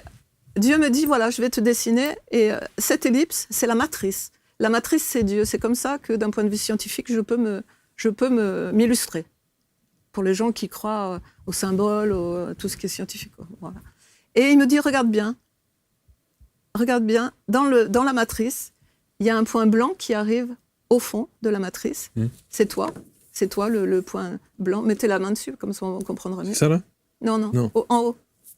S1: Dieu me dit, voilà, je vais te dessiner. Et cette ellipse, c'est la matrice. La matrice, c'est Dieu. C'est comme ça que, d'un point de vue scientifique, je peux m'illustrer. Pour les gens qui croient aux symboles, à tout ce qui est scientifique. Voilà. Et il me dit, regarde bien, dans la matrice, il y a un point blanc qui arrive au fond de la matrice. C'est toi le point blanc. Mettez la main dessus, comme ça on comprendra mieux.
S3: C'est ça là?
S1: Non. En haut.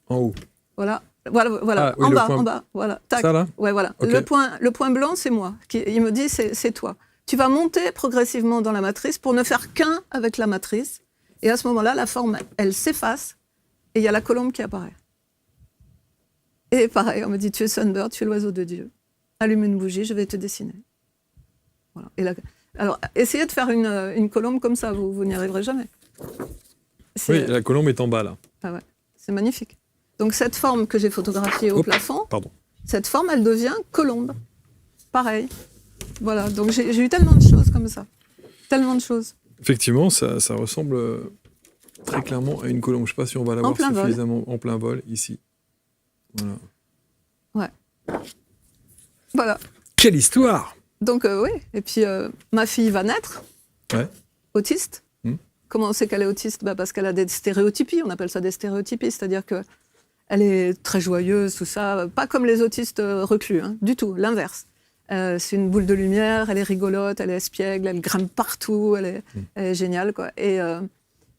S3: En haut.
S1: Voilà.
S3: Ah, oui,
S1: en bas. Voilà. Tac.
S3: Ça là?
S1: Ouais, voilà.
S3: Okay.
S1: Le point blanc, c'est moi. Il me dit, c'est toi. Tu vas monter progressivement dans la matrice pour ne faire qu'un avec la matrice. Et à ce moment-là, la forme, elle s'efface et il y a la colombe qui apparaît. Et pareil, on me dit, tu es Sunbird, tu es l'oiseau de Dieu. Allume une bougie, je vais te dessiner. Voilà. Alors, essayez de faire une colombe comme ça, vous n'y arriverez jamais.
S3: Oui, la colombe est en bas, là.
S1: Ah ouais, c'est magnifique. Donc cette forme que j'ai photographiée au plafond, cette forme, elle devient colombe. Pareil. Voilà, donc j'ai eu tellement de choses comme ça. Tellement de choses.
S3: Effectivement, ça ressemble très clairement à une colombe. Je ne sais pas si on va la voir suffisamment en plein vol, ici. Voilà.
S1: Ouais. Voilà.
S3: Quelle histoire!
S1: Donc, oui. Et puis, ma fille va naître.
S3: Ouais.
S1: Autiste. Comment on sait qu'elle est autiste? Parce qu'elle a des stéréotypies. On appelle ça des stéréotypies. C'est-à-dire qu'elle est très joyeuse, tout ça. Pas comme les autistes reclus, hein, du tout. L'inverse. C'est une boule de lumière. Elle est rigolote, elle est espiègle, elle grimpe partout. Elle est géniale, quoi.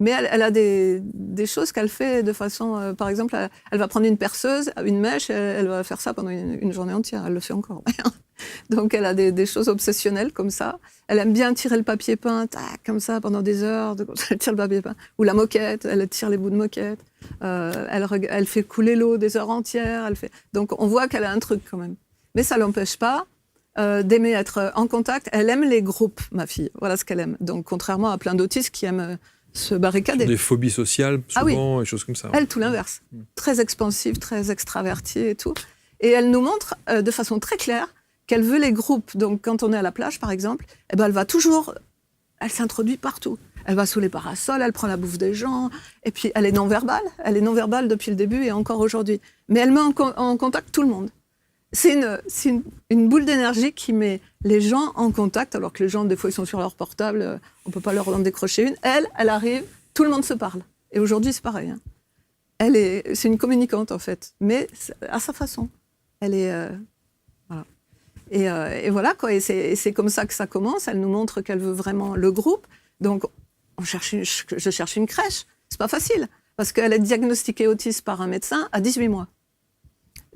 S1: Mais elle a des choses qu'elle fait de façon... par exemple, elle va prendre une perceuse, une mèche, elle va faire ça pendant une journée entière. Elle le fait encore. Donc, elle a des choses obsessionnelles comme ça. Elle aime bien tirer le papier peint, comme ça, pendant des heures. Elle tire le papier peint. Ou la moquette, elle tire les bouts de moquette. Elle fait couler l'eau des heures entières. Donc, on voit qu'elle a un truc quand même. Mais ça ne l'empêche pas d'aimer être en contact. Elle aime les groupes, ma fille. Voilà ce qu'elle aime. Donc, contrairement à plein d'autistes qui aiment se barricader.
S3: Des phobies sociales, souvent, et choses comme ça.
S1: Elle, tout l'inverse. Très expansive, très extravertie et tout. Et elle nous montre de façon très claire qu'elle veut les groupes. Donc, quand on est à la plage, par exemple, elle va toujours... Elle s'introduit partout. Elle va sous les parasols, elle prend la bouffe des gens. Et puis, elle est non-verbale. Elle est non-verbale depuis le début et encore aujourd'hui. Mais elle met en contact tout le monde. C'est une boule d'énergie qui met les gens en contact, alors que les gens, des fois, ils sont sur leur portable. On ne peut pas leur en décrocher une. Elle arrive, tout le monde se parle. Et aujourd'hui, c'est pareil. Hein. C'est une communicante, en fait. Mais à sa façon. Elle est... voilà. Et voilà, quoi. Et c'est comme ça que ça commence. Elle nous montre qu'elle veut vraiment le groupe. Donc, je cherche une crèche. C'est pas facile. Parce qu'elle est diagnostiquée autiste par un médecin à 18 mois.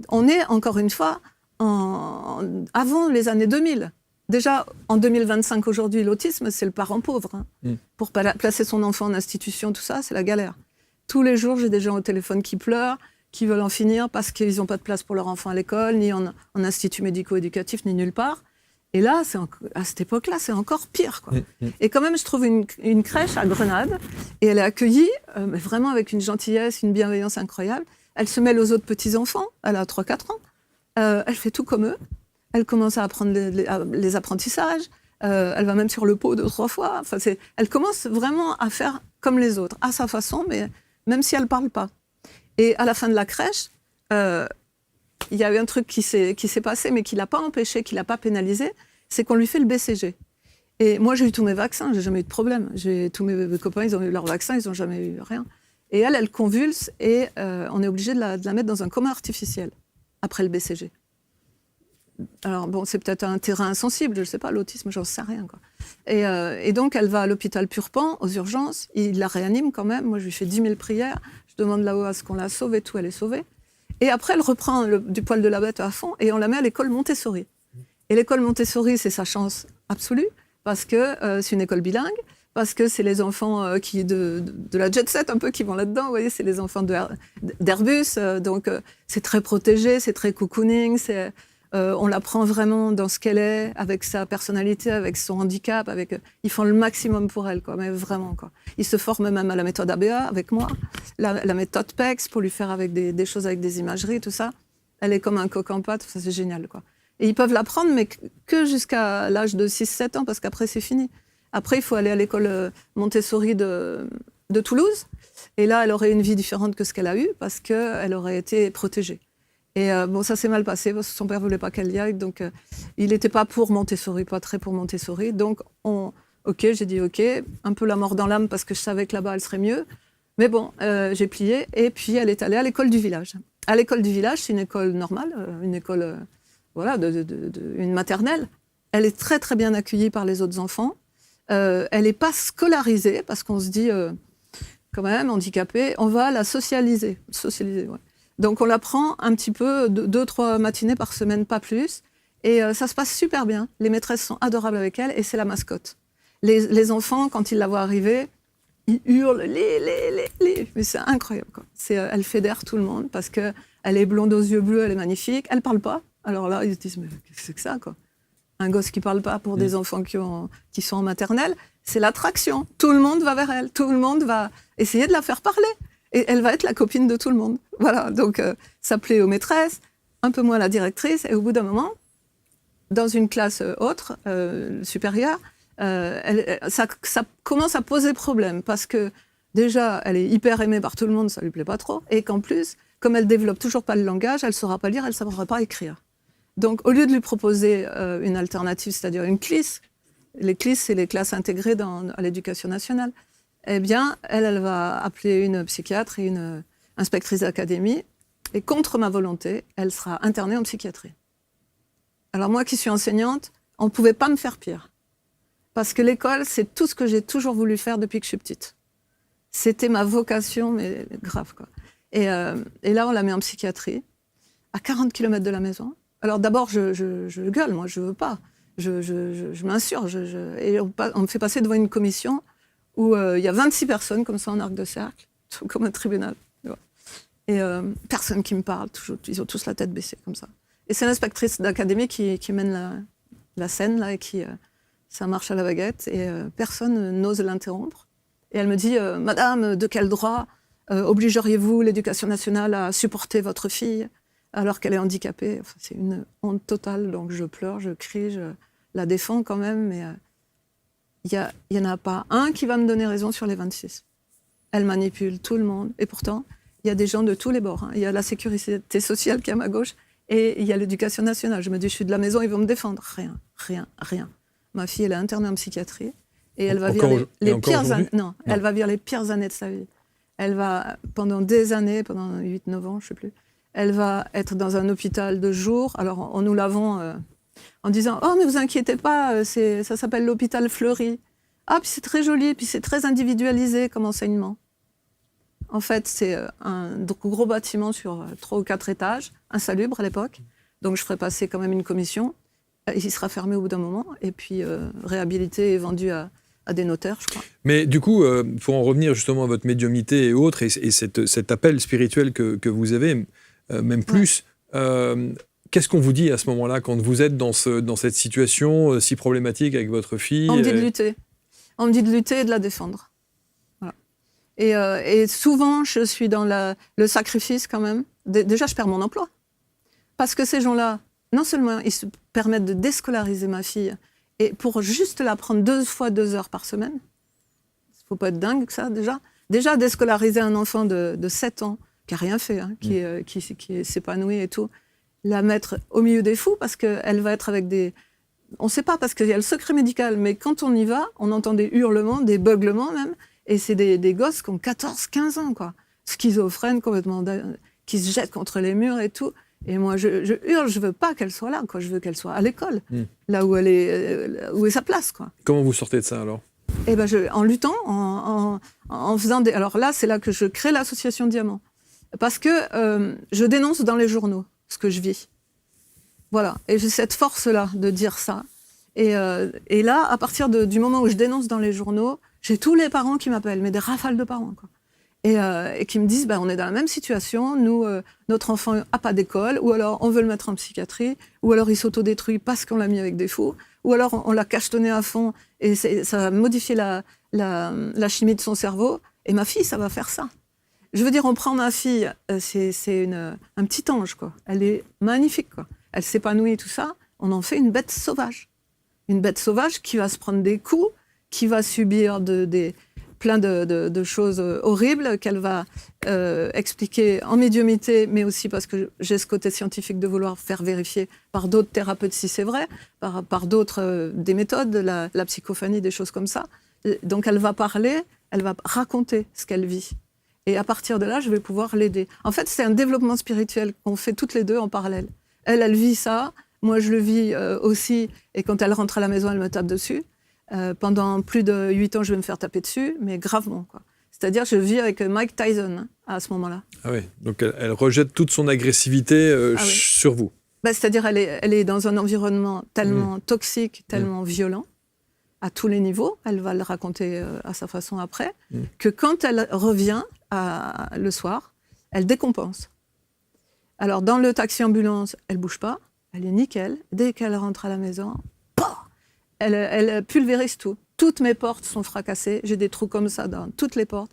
S1: On est, encore une fois, avant les années 2000. Déjà, en 2025, aujourd'hui, l'autisme, c'est le parent pauvre. Hein. Pour placer son enfant en institution, tout ça, c'est la galère. Tous les jours, j'ai des gens au téléphone qui pleurent, qui veulent en finir parce qu'ils n'ont pas de place pour leur enfant à l'école, ni en institut médico-éducatif, ni nulle part. Et là, à cette époque-là, c'est encore pire, quoi. Et quand même, je trouve une crèche à Grenade, et elle est accueillie, mais vraiment avec une gentillesse, une bienveillance incroyable. Elle se mêle aux autres petits-enfants, elle a 3-4 ans. Elle fait tout comme eux. Elle commence à apprendre les apprentissages. Elle va même sur le pot 2-3 fois. Enfin, elle commence vraiment à faire comme les autres, à sa façon, mais même si elle ne parle pas. Et à la fin de la crèche, il y a eu un truc qui s'est passé, mais qui ne l'a pas empêché, qui ne l'a pas pénalisé, c'est qu'on lui fait le BCG. Et moi, j'ai eu tous mes vaccins, je n'ai jamais eu de problème. Tous mes copains, ils ont eu leur vaccin, ils n'ont jamais eu rien. Et elle convulse et on est obligé de la mettre dans un coma artificiel après le BCG. Alors bon, c'est peut-être un terrain insensible, je ne sais pas, l'autisme, j'en sais rien, quoi. Et donc, elle va à l'hôpital Purpan, aux urgences, il la réanime quand même. Moi, je lui fais 10 000 prières, je demande là-haut à ce qu'on la sauve et tout, elle est sauvée. Et après, elle reprend du poil de la bête à fond et on la met à l'école Montessori. Et l'école Montessori, c'est sa chance absolue parce que c'est une école bilingue, parce que c'est les enfants de la jet set un peu qui vont là-dedans. Vous voyez, c'est les enfants d'Airbus. Donc, c'est très protégé, c'est très cocooning. On la prend vraiment dans ce qu'elle est, avec sa personnalité, avec son handicap. Ils font le maximum pour elle, quoi, mais vraiment. Quoi. Ils se forment même à la méthode ABA avec moi, la méthode PEX pour lui faire avec des choses avec des imageries, tout ça. Elle est comme un coq en pâte, ça c'est génial. Quoi. Et ils peuvent l'apprendre, mais que jusqu'à l'âge de 6-7 ans, parce qu'après c'est fini. Après, il faut aller à l'école Montessori de Toulouse. Et là, elle aurait une vie différente que ce qu'elle a eu, parce qu'elle aurait été protégée. Et ça s'est mal passé parce que son père voulait pas qu'elle y aille, donc il n'était pas pour Montessori, pas très pour Montessori. Donc j'ai dit ok, un peu la mort dans l'âme parce que je savais que là-bas elle serait mieux. Mais bon, j'ai plié et puis elle est allée à l'école du village. À l'école du village, c'est une école normale, une école une maternelle. Elle est très très bien accueillie par les autres enfants. Elle n'est pas scolarisée parce qu'on se dit quand même handicapée, on va la socialiser, ouais. Donc, on la prend un petit peu 2-3 matinées par semaine, pas plus. Et ça se passe super bien. Les maîtresses sont adorables avec elle et c'est la mascotte. Les enfants, quand ils la voient arriver, ils hurlent « les ». Mais c'est incroyable, quoi. Elle fédère tout le monde parce qu'elle est blonde aux yeux bleus, elle est magnifique. Elle ne parle pas. Alors là, ils se disent « mais qu'est-ce que c'est que ça, quoi ?» Un gosse qui ne parle pas pour des enfants qui sont en maternelle, c'est l'attraction. Tout le monde va vers elle. Tout le monde va essayer de la faire parler. Et elle va être la copine de tout le monde. Voilà, donc ça plaît aux maîtresses, un peu moins à la directrice. Et au bout d'un moment, dans une classe autre, supérieure, ça commence à poser problème. Parce que déjà, elle est hyper aimée par tout le monde, ça ne lui plaît pas trop. Et qu'en plus, comme elle ne développe toujours pas le langage, elle ne saura pas lire, elle ne saura pas écrire. Donc au lieu de lui proposer une alternative, c'est-à-dire une CLIS, les CLIS, c'est les classes intégrées à l'éducation nationale, eh bien, elle va appeler une psychiatre et une inspectrice d'académie. Et contre ma volonté, elle sera internée en psychiatrie. Alors moi qui suis enseignante, on ne pouvait pas me faire pire. Parce que l'école, c'est tout ce que j'ai toujours voulu faire depuis que je suis petite. C'était ma vocation, mais grave, quoi. Et là, on la met en psychiatrie, à 40 km de la maison. Alors d'abord, je gueule, moi, je ne veux pas. Je m'insurge. Et on me fait passer devant une commission où il y a 26 personnes comme ça en arc de cercle, comme un tribunal. Et personne qui me parle, ils ont tous la tête baissée comme ça. Et c'est l'inspectrice d'académie qui mène la scène, là, et ça marche à la baguette, et personne n'ose l'interrompre. Et elle me dit « Madame, de quel droit obligeriez-vous l'éducation nationale à supporter votre fille alors qu'elle est handicapée ?» Enfin, c'est une honte totale, donc je pleure, je crie, je la défends quand même, mais... il n'y en a pas un qui va me donner raison sur les 26. Elle manipule tout le monde. Et pourtant, il y a des gens de tous les bords. Il y a la sécurité sociale qui est à ma gauche et il y a l'éducation nationale. Je me dis, je suis de la maison, ils vont me défendre. Rien. Ma fille, elle est internée en psychiatrie et elle va vivre les pires années. Non, elle va vivre les pires années de sa vie. Elle va, pendant des années, pendant 8-9 ans, je ne sais plus, elle va être dans un hôpital de jour. Alors, nous l'avons... en disant « Oh, mais vous inquiétez pas, ça s'appelle l'hôpital Fleury. » Ah, puis c'est très joli, puis c'est très individualisé comme enseignement. En fait, c'est un gros bâtiment sur 3 ou 4 étages, insalubre à l'époque. Donc, je ferai passer quand même une commission. Il sera fermé au bout d'un moment, et puis réhabilité et vendu à des notaires, je crois.
S3: Mais du coup, pour en revenir justement à votre médiumnité et autres, et cet appel spirituel que vous avez, même plus... Ouais. Qu'est-ce qu'on vous dit à ce moment-là, quand vous êtes dans cette situation si problématique avec votre fille?
S1: On me dit de lutter. On me dit de lutter et de la défendre. Voilà. Et souvent, je suis dans le sacrifice quand même. Déjà, je perds mon emploi. Parce que ces gens-là, non seulement ils se permettent de déscolariser ma fille, et pour juste la prendre 2 fois 2 heures par semaine, il ne faut pas être dingue que ça, déjà. Déjà, déscolariser un enfant de 7 ans, qui n'a rien fait, hein, qui s'épanouit et tout, la mettre au milieu des fous parce qu'elle va être avec des... On ne sait pas parce qu'il y a le secret médical, mais quand on y va, on entend des hurlements, des beuglements même, et c'est des gosses qui ont 14-15 ans, quoi. Schizophrènes complètement, qui se jettent contre les murs et tout. Et moi, je hurle, je ne veux pas qu'elle soit là, quoi. Je veux qu'elle soit à l'école, là où elle est, où est sa place, quoi.
S3: Comment vous sortez de ça alors?
S1: Eh ben, en luttant, en faisant des... Alors là, c'est là que je crée l'association Diamant. parce que je dénonce dans les journaux ce que je vis. Voilà, et j'ai cette force-là de dire ça. Et là, à partir du moment où je dénonce dans les journaux, j'ai tous les parents qui m'appellent, mais des rafales de parents, quoi. Et qui me disent, on est dans la même situation, nous, notre enfant n'a pas d'école, ou alors on veut le mettre en psychiatrie, ou alors il s'autodétruit parce qu'on l'a mis avec des fous, ou alors on l'a cachetonné à fond et ça a modifié la chimie de son cerveau, et ma fille, ça va faire ça. Je veux dire, on prend ma fille, c'est un petit ange, quoi. Elle est magnifique, quoi. Elle s'épanouit et tout ça, on en fait une bête sauvage. Une bête sauvage qui va se prendre des coups, qui va subir plein de choses horribles qu'elle va expliquer en médiumnité, mais aussi parce que j'ai ce côté scientifique de vouloir faire vérifier par d'autres thérapeutes si c'est vrai, par d'autres des méthodes, la psychophanie, des choses comme ça. Donc elle va parler, elle va raconter ce qu'elle vit. Et à partir de là, je vais pouvoir l'aider. En fait, c'est un développement spirituel qu'on fait toutes les deux en parallèle. Elle vit ça, moi je le vis aussi, et quand elle rentre à la maison, elle me tape dessus. Pendant plus de 8 ans, je vais me faire taper dessus, mais gravement, quoi. C'est-à-dire, je vis avec Mike Tyson à ce moment-là.
S3: Ah oui, donc elle rejette toute son agressivité sur vous.
S1: C'est-à-dire, elle est dans un environnement tellement toxique, tellement violent, à tous les niveaux, elle va le raconter à sa façon après, que quand elle revient le soir, elle décompense. Alors, dans le taxi-ambulance, elle ne bouge pas, elle est nickel. Dès qu'elle rentre à la maison, elle pulvérise tout. Toutes mes portes sont fracassées. J'ai des trous comme ça dans toutes les portes.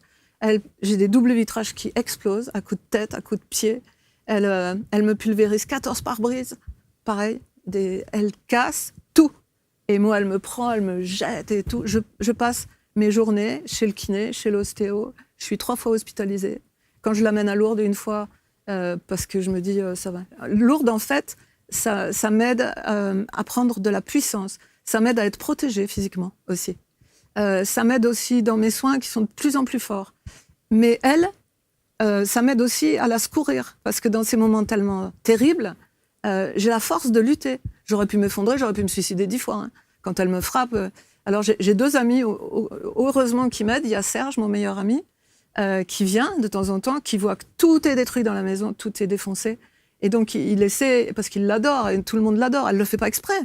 S1: J'ai des doubles vitrages qui explosent à coups de tête, à coups de pied. Elle me pulvérise 14 pare-brises. Pareil, elle casse tout. Et moi, elle me prend, elle me jette et tout. Je passe mes journées chez le kiné, chez l'ostéo. Je suis 3 fois hospitalisée. Quand je l'amène à Lourdes une fois, parce que je me dis, ça va. Lourdes, en fait, ça m'aide à prendre de la puissance. Ça m'aide à être protégée physiquement aussi. Ça m'aide aussi dans mes soins qui sont de plus en plus forts. Mais elle, ça m'aide aussi à la secourir. Parce que dans ces moments tellement terribles, j'ai la force de lutter. J'aurais pu m'effondrer, j'aurais pu me suicider 10 fois. Hein, quand elle me frappe. Alors j'ai 2 amis, heureusement, qui m'aident. Il y a Serge, mon meilleur ami, qui vient de temps en temps, qui voit que tout est détruit dans la maison, tout est défoncé. Et donc il essaie, parce qu'il l'adore, et tout le monde l'adore, elle ne le fait pas exprès.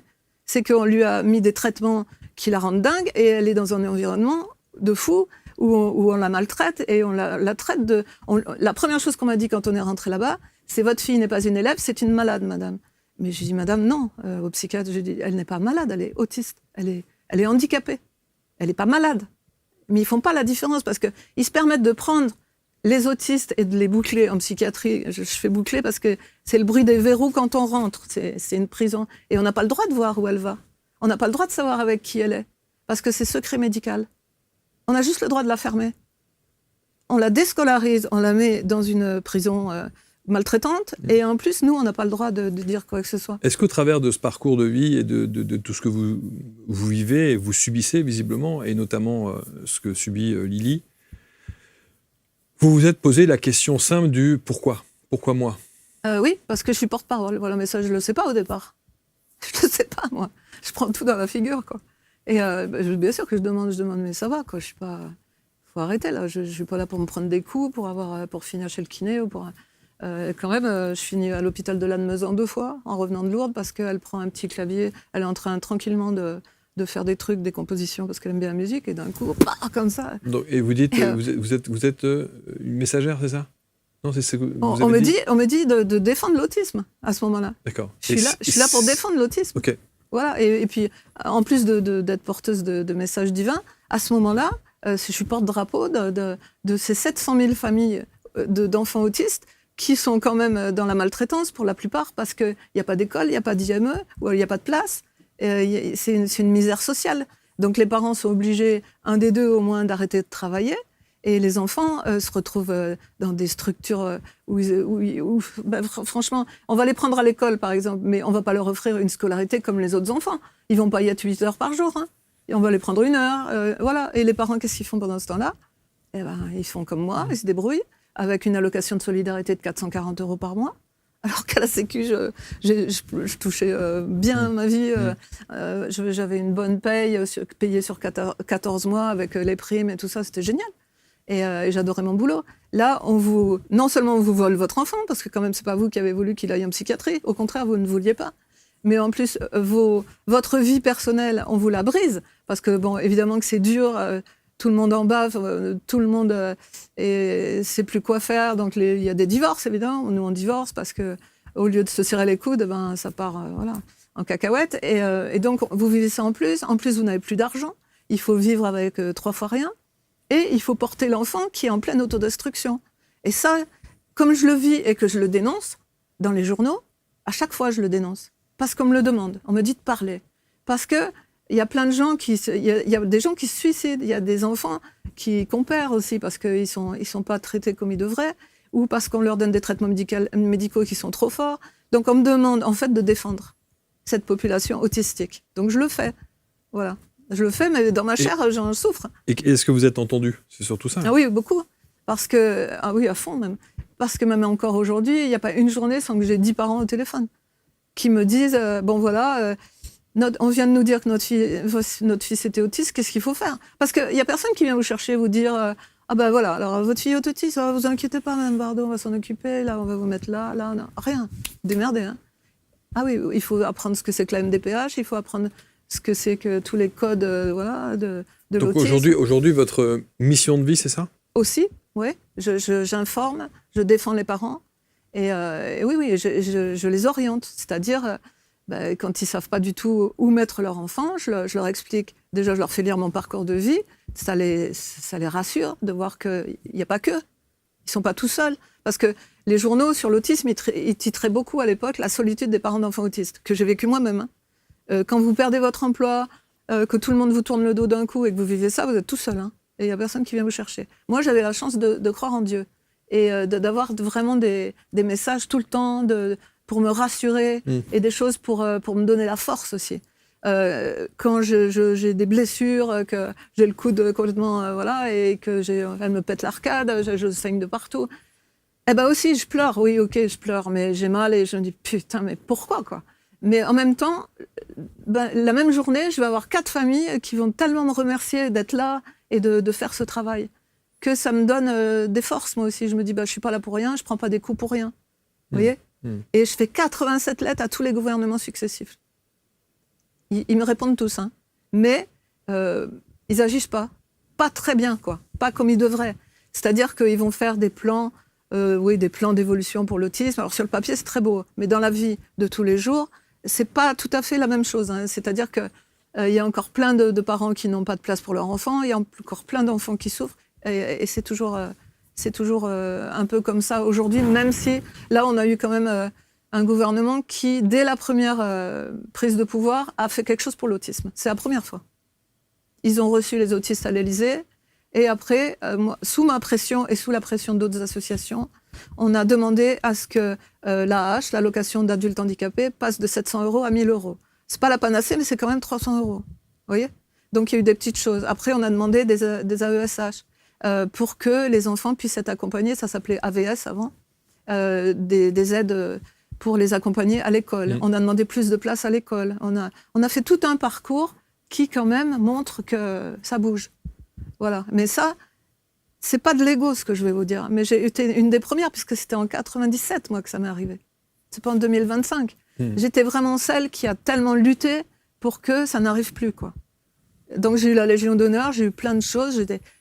S1: C'est qu'on lui a mis des traitements qui la rendent dingue et elle est dans un environnement de fou où on la maltraite et on la traite de... La première chose qu'on m'a dit quand on est rentré là-bas, c'est « Votre fille n'est pas une élève, c'est une malade, madame ». Mais je dis « Madame, non ». Au psychiatre, je dis « Elle n'est pas malade, elle est autiste, elle est handicapée, elle n'est pas malade ». Mais ils ne font pas la différence parce qu'ils se permettent de prendre les autistes et de les boucler en psychiatrie. Je fais boucler parce que c'est le bruit des verrous quand on rentre. C'est une prison. Et on n'a pas le droit de voir où elle va. On n'a pas le droit de savoir avec qui elle est. Parce que c'est secret médical. On a juste le droit de la fermer. On la déscolarise, on la met dans une prison maltraitante. Et en plus, nous, on n'a pas le droit de dire quoi que ce soit.
S3: Est-ce qu'au travers de ce parcours de vie et de tout ce que vous vivez et vous subissez visiblement, et notamment ce que subit Lily, vous vous êtes posé la question simple du pourquoi ? Pourquoi moi ?
S1: Oui, parce que je suis porte-parole. Voilà, mais ça, je ne le sais pas au départ. Je ne le sais pas, moi. Je prends tout dans la figure, quoi. Et bien sûr que je demande, mais ça va, quoi. Je suis pas... faut arrêter, là. Je ne suis pas là pour me prendre des coups, pour finir chez le kiné. Ou pour... quand même, je finis à l'hôpital de Lannemezan 2 fois, en revenant de Lourdes, parce qu'elle prend un petit clavier. Elle est en train, tranquillement, de faire des trucs, des compositions, parce qu'elle aime bien la musique, et d'un coup, comme ça.
S3: Donc, et vous dites, vous êtes une messagère, c'est ça ? Non, c'est ce que vous
S1: on me dit de défendre l'autisme, à ce moment-là.
S3: D'accord.
S1: Je suis là pour défendre l'autisme.
S3: Ok.
S1: Voilà, et puis, en plus d'être porteuse de messages divins, à ce moment-là, je suis porte-drapeau de ces 700 000 familles d'enfants autistes qui sont quand même dans la maltraitance, pour la plupart, parce qu'il n'y a pas d'école, il n'y a pas d'IME, ou il n'y a pas de place. C'est une misère sociale. Donc les parents sont obligés, un des deux au moins, d'arrêter de travailler. Et les enfants se retrouvent dans des structures où franchement, on va les prendre à l'école, par exemple, mais on ne va pas leur offrir une scolarité comme les autres enfants. Ils ne vont pas y être 8 heures par jour. Hein. Et on va les prendre 1 heure. Voilà. Et les parents, qu'est-ce qu'ils font pendant ce temps-là ? Ils font comme moi, ils se débrouillent, avec une allocation de solidarité de 440 € par mois. Alors qu'à la Sécu, je touchais bien ma vie. J'avais une bonne paye, payée sur 14 mois avec les primes et tout ça. C'était génial. Et j'adorais mon boulot. Là, non seulement on vous vole votre enfant, parce que quand même, c'est pas vous qui avez voulu qu'il aille en psychiatrie. Au contraire, vous ne vouliez pas. Mais en plus, votre vie personnelle, on vous la brise. Parce que, bon, évidemment que c'est dur, tout le monde en bave, tout le monde ne sait plus quoi faire. Donc, il y a des divorces, évidemment. Nous, on divorce parce que au lieu de se serrer les coudes, ça part en cacahuète. Et donc, vous vivez ça en plus. En plus, vous n'avez plus d'argent. Il faut vivre avec 3 fois rien. Et il faut porter l'enfant qui est en pleine autodestruction. Et ça, comme je le vis et que je le dénonce dans les journaux, à chaque fois, je le dénonce. Parce qu'on me le demande. On me dit de parler. Parce que il y a plein de gens il y a des gens qui se suicident. Il y a des enfants qu'on perd aussi parce qu'ils sont pas traités comme ils devraient ou parce qu'on leur donne des traitements médicaux qui sont trop forts. Donc, on me demande, en fait, de défendre cette population autistique. Donc, je le fais. Voilà. Je le fais, mais dans ma chair, j'en souffre.
S3: Et est-ce que vous êtes entendu? C'est surtout ça.
S1: Ah oui, beaucoup. Parce que, oui, à fond même. Parce que même encore aujourd'hui, il n'y a pas une journée sans que j'ai 10 parents au téléphone qui me disent, bon voilà, on vient de nous dire que notre fils était autiste, qu'est-ce qu'il faut faire? Parce qu'il n'y a personne qui vient vous chercher, vous dire, ah ben voilà, alors votre fille est autiste, vous inquiétez pas, Madame Bardot, on va s'en occuper, là, on va vous mettre là, non, rien. Démerdez, hein. Ah oui, il faut apprendre ce que c'est que la MDPH, il faut apprendre ce que c'est que tous les codes de
S3: Donc
S1: l'autisme.
S3: Aujourd'hui, votre mission de vie, c'est ça?
S1: Aussi, oui. J'informe, je défends les parents. Et oui, je les oriente. C'est-à-dire, quand ils ne savent pas du tout où mettre leur enfant, je leur explique. Déjà, je leur fais lire mon parcours de vie. Ça les rassure de voir qu'il n'y a pas qu'eux. Ils ne sont pas tout seuls. Parce que les journaux sur l'autisme, ils titraient beaucoup à l'époque « La solitude des parents d'enfants autistes », que j'ai vécu moi-même, hein. Quand vous perdez votre emploi, que tout le monde vous tourne le dos d'un coup et que vous vivez ça, vous êtes tout seul. Hein, et il n'y a personne qui vient vous chercher. Moi, j'avais la chance de croire en Dieu et d'avoir vraiment des messages tout le temps pour me rassurer et des choses pour me donner la force aussi. Quand j'ai des blessures, que j'ai le coude complètement... et que elle me pète l'arcade, je saigne de partout. Eh ben aussi, je pleure. Oui, ok, je pleure, mais j'ai mal et je me dis, putain, mais pourquoi, quoi? Mais en même temps, la même journée, je vais avoir 4 familles qui vont tellement me remercier d'être là et de faire ce travail, que ça me donne des forces, moi aussi. Je me dis, je ne suis pas là pour rien, je ne prends pas des coups pour rien. Vous voyez? Et je fais 87 lettres à tous les gouvernements successifs. Ils me répondent tous, hein. Mais ils n'agissent pas. Pas très bien, quoi. Pas comme ils devraient. C'est-à-dire qu'ils vont faire des plans, des plans d'évolution pour l'autisme. Alors sur le papier, c'est très beau, mais dans la vie de tous les jours, c'est pas tout à fait la même chose, hein. C'est-à-dire que il y a encore plein de parents qui n'ont pas de place pour leur enfant, il y a encore plein d'enfants qui souffrent, et c'est toujours un peu comme ça aujourd'hui, même si là on a eu quand même un gouvernement qui, dès la première prise de pouvoir, a fait quelque chose pour l'autisme. C'est la première fois. Ils ont reçu les autistes à l'Élysée, et après, sous ma pression et sous la pression d'autres associations, on a demandé à ce que l'AH, l'allocation d'adultes handicapés, passe de 700 € à 1 000 €. C'est pas la panacée, mais c'est quand même 300 €. Vous voyez? Donc il y a eu des petites choses. Après, on a demandé des AESH pour que les enfants puissent être accompagnés. Ça s'appelait AVS avant. Des aides pour les accompagner à l'école. On a demandé plus de places à l'école. On a fait tout un parcours qui, quand même, montre que ça bouge. Voilà. Mais ça, c'est pas de l'ego, ce que je vais vous dire. Mais j'ai été une des premières, puisque c'était en 97, moi, que ça m'est arrivé. C'est pas en 2025. J'étais vraiment celle qui a tellement lutté pour que ça n'arrive plus, quoi. Donc, j'ai eu la Légion d'honneur, j'ai eu plein de choses.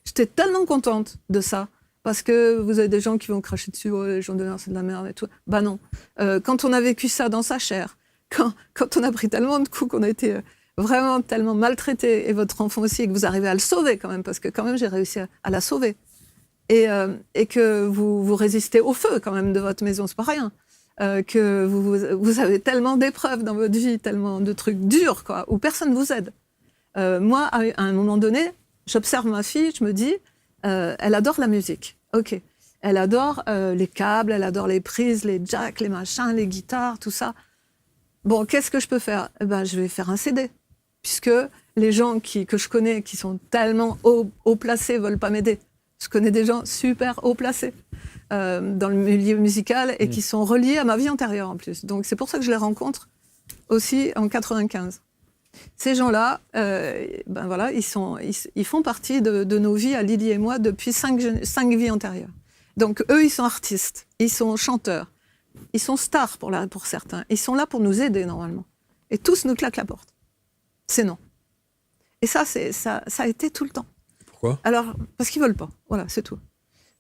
S1: J'étais tellement contente de ça. Parce que vous avez des gens qui vont cracher dessus, oh, la Légion d'honneur, c'est de la merde et tout. Bah non. Quand on a vécu ça dans sa chair, quand on a pris tellement de coups, qu'on a été vraiment tellement maltraité, et votre enfant aussi, et que vous arrivez à le sauver quand même, parce que quand même, j'ai réussi à la sauver. Et que vous résistez au feu quand même de votre maison, c'est pas rien. Que vous avez tellement d'épreuves dans votre vie, tellement de trucs durs, quoi, où personne vous aide. Moi, à un moment donné, j'observe ma fille, je me dis, elle adore la musique. Ok. Elle adore les câbles, elle adore les prises, les jacks, les machins, les guitares, tout ça. Bon, qu'est-ce que je peux faire? Je vais faire un CD. Puisque les gens que je connais, qui sont tellement haut placés, veulent pas m'aider. Je connais des gens super haut placés dans le milieu musical et qui sont reliés à ma vie antérieure en plus. Donc c'est pour ça que je les rencontre aussi en 95. Ces gens-là, voilà, ils font partie de nos vies, à Lily et moi, depuis 5 vies antérieures. Donc, eux, ils sont artistes, ils sont chanteurs, ils sont stars pour certains. Ils sont là pour nous aider, normalement. Et tous nous claquent la porte. C'est non. Et ça a été tout le temps.
S3: Pourquoi ?
S1: Alors, parce qu'ils ne veulent pas. Voilà, c'est tout.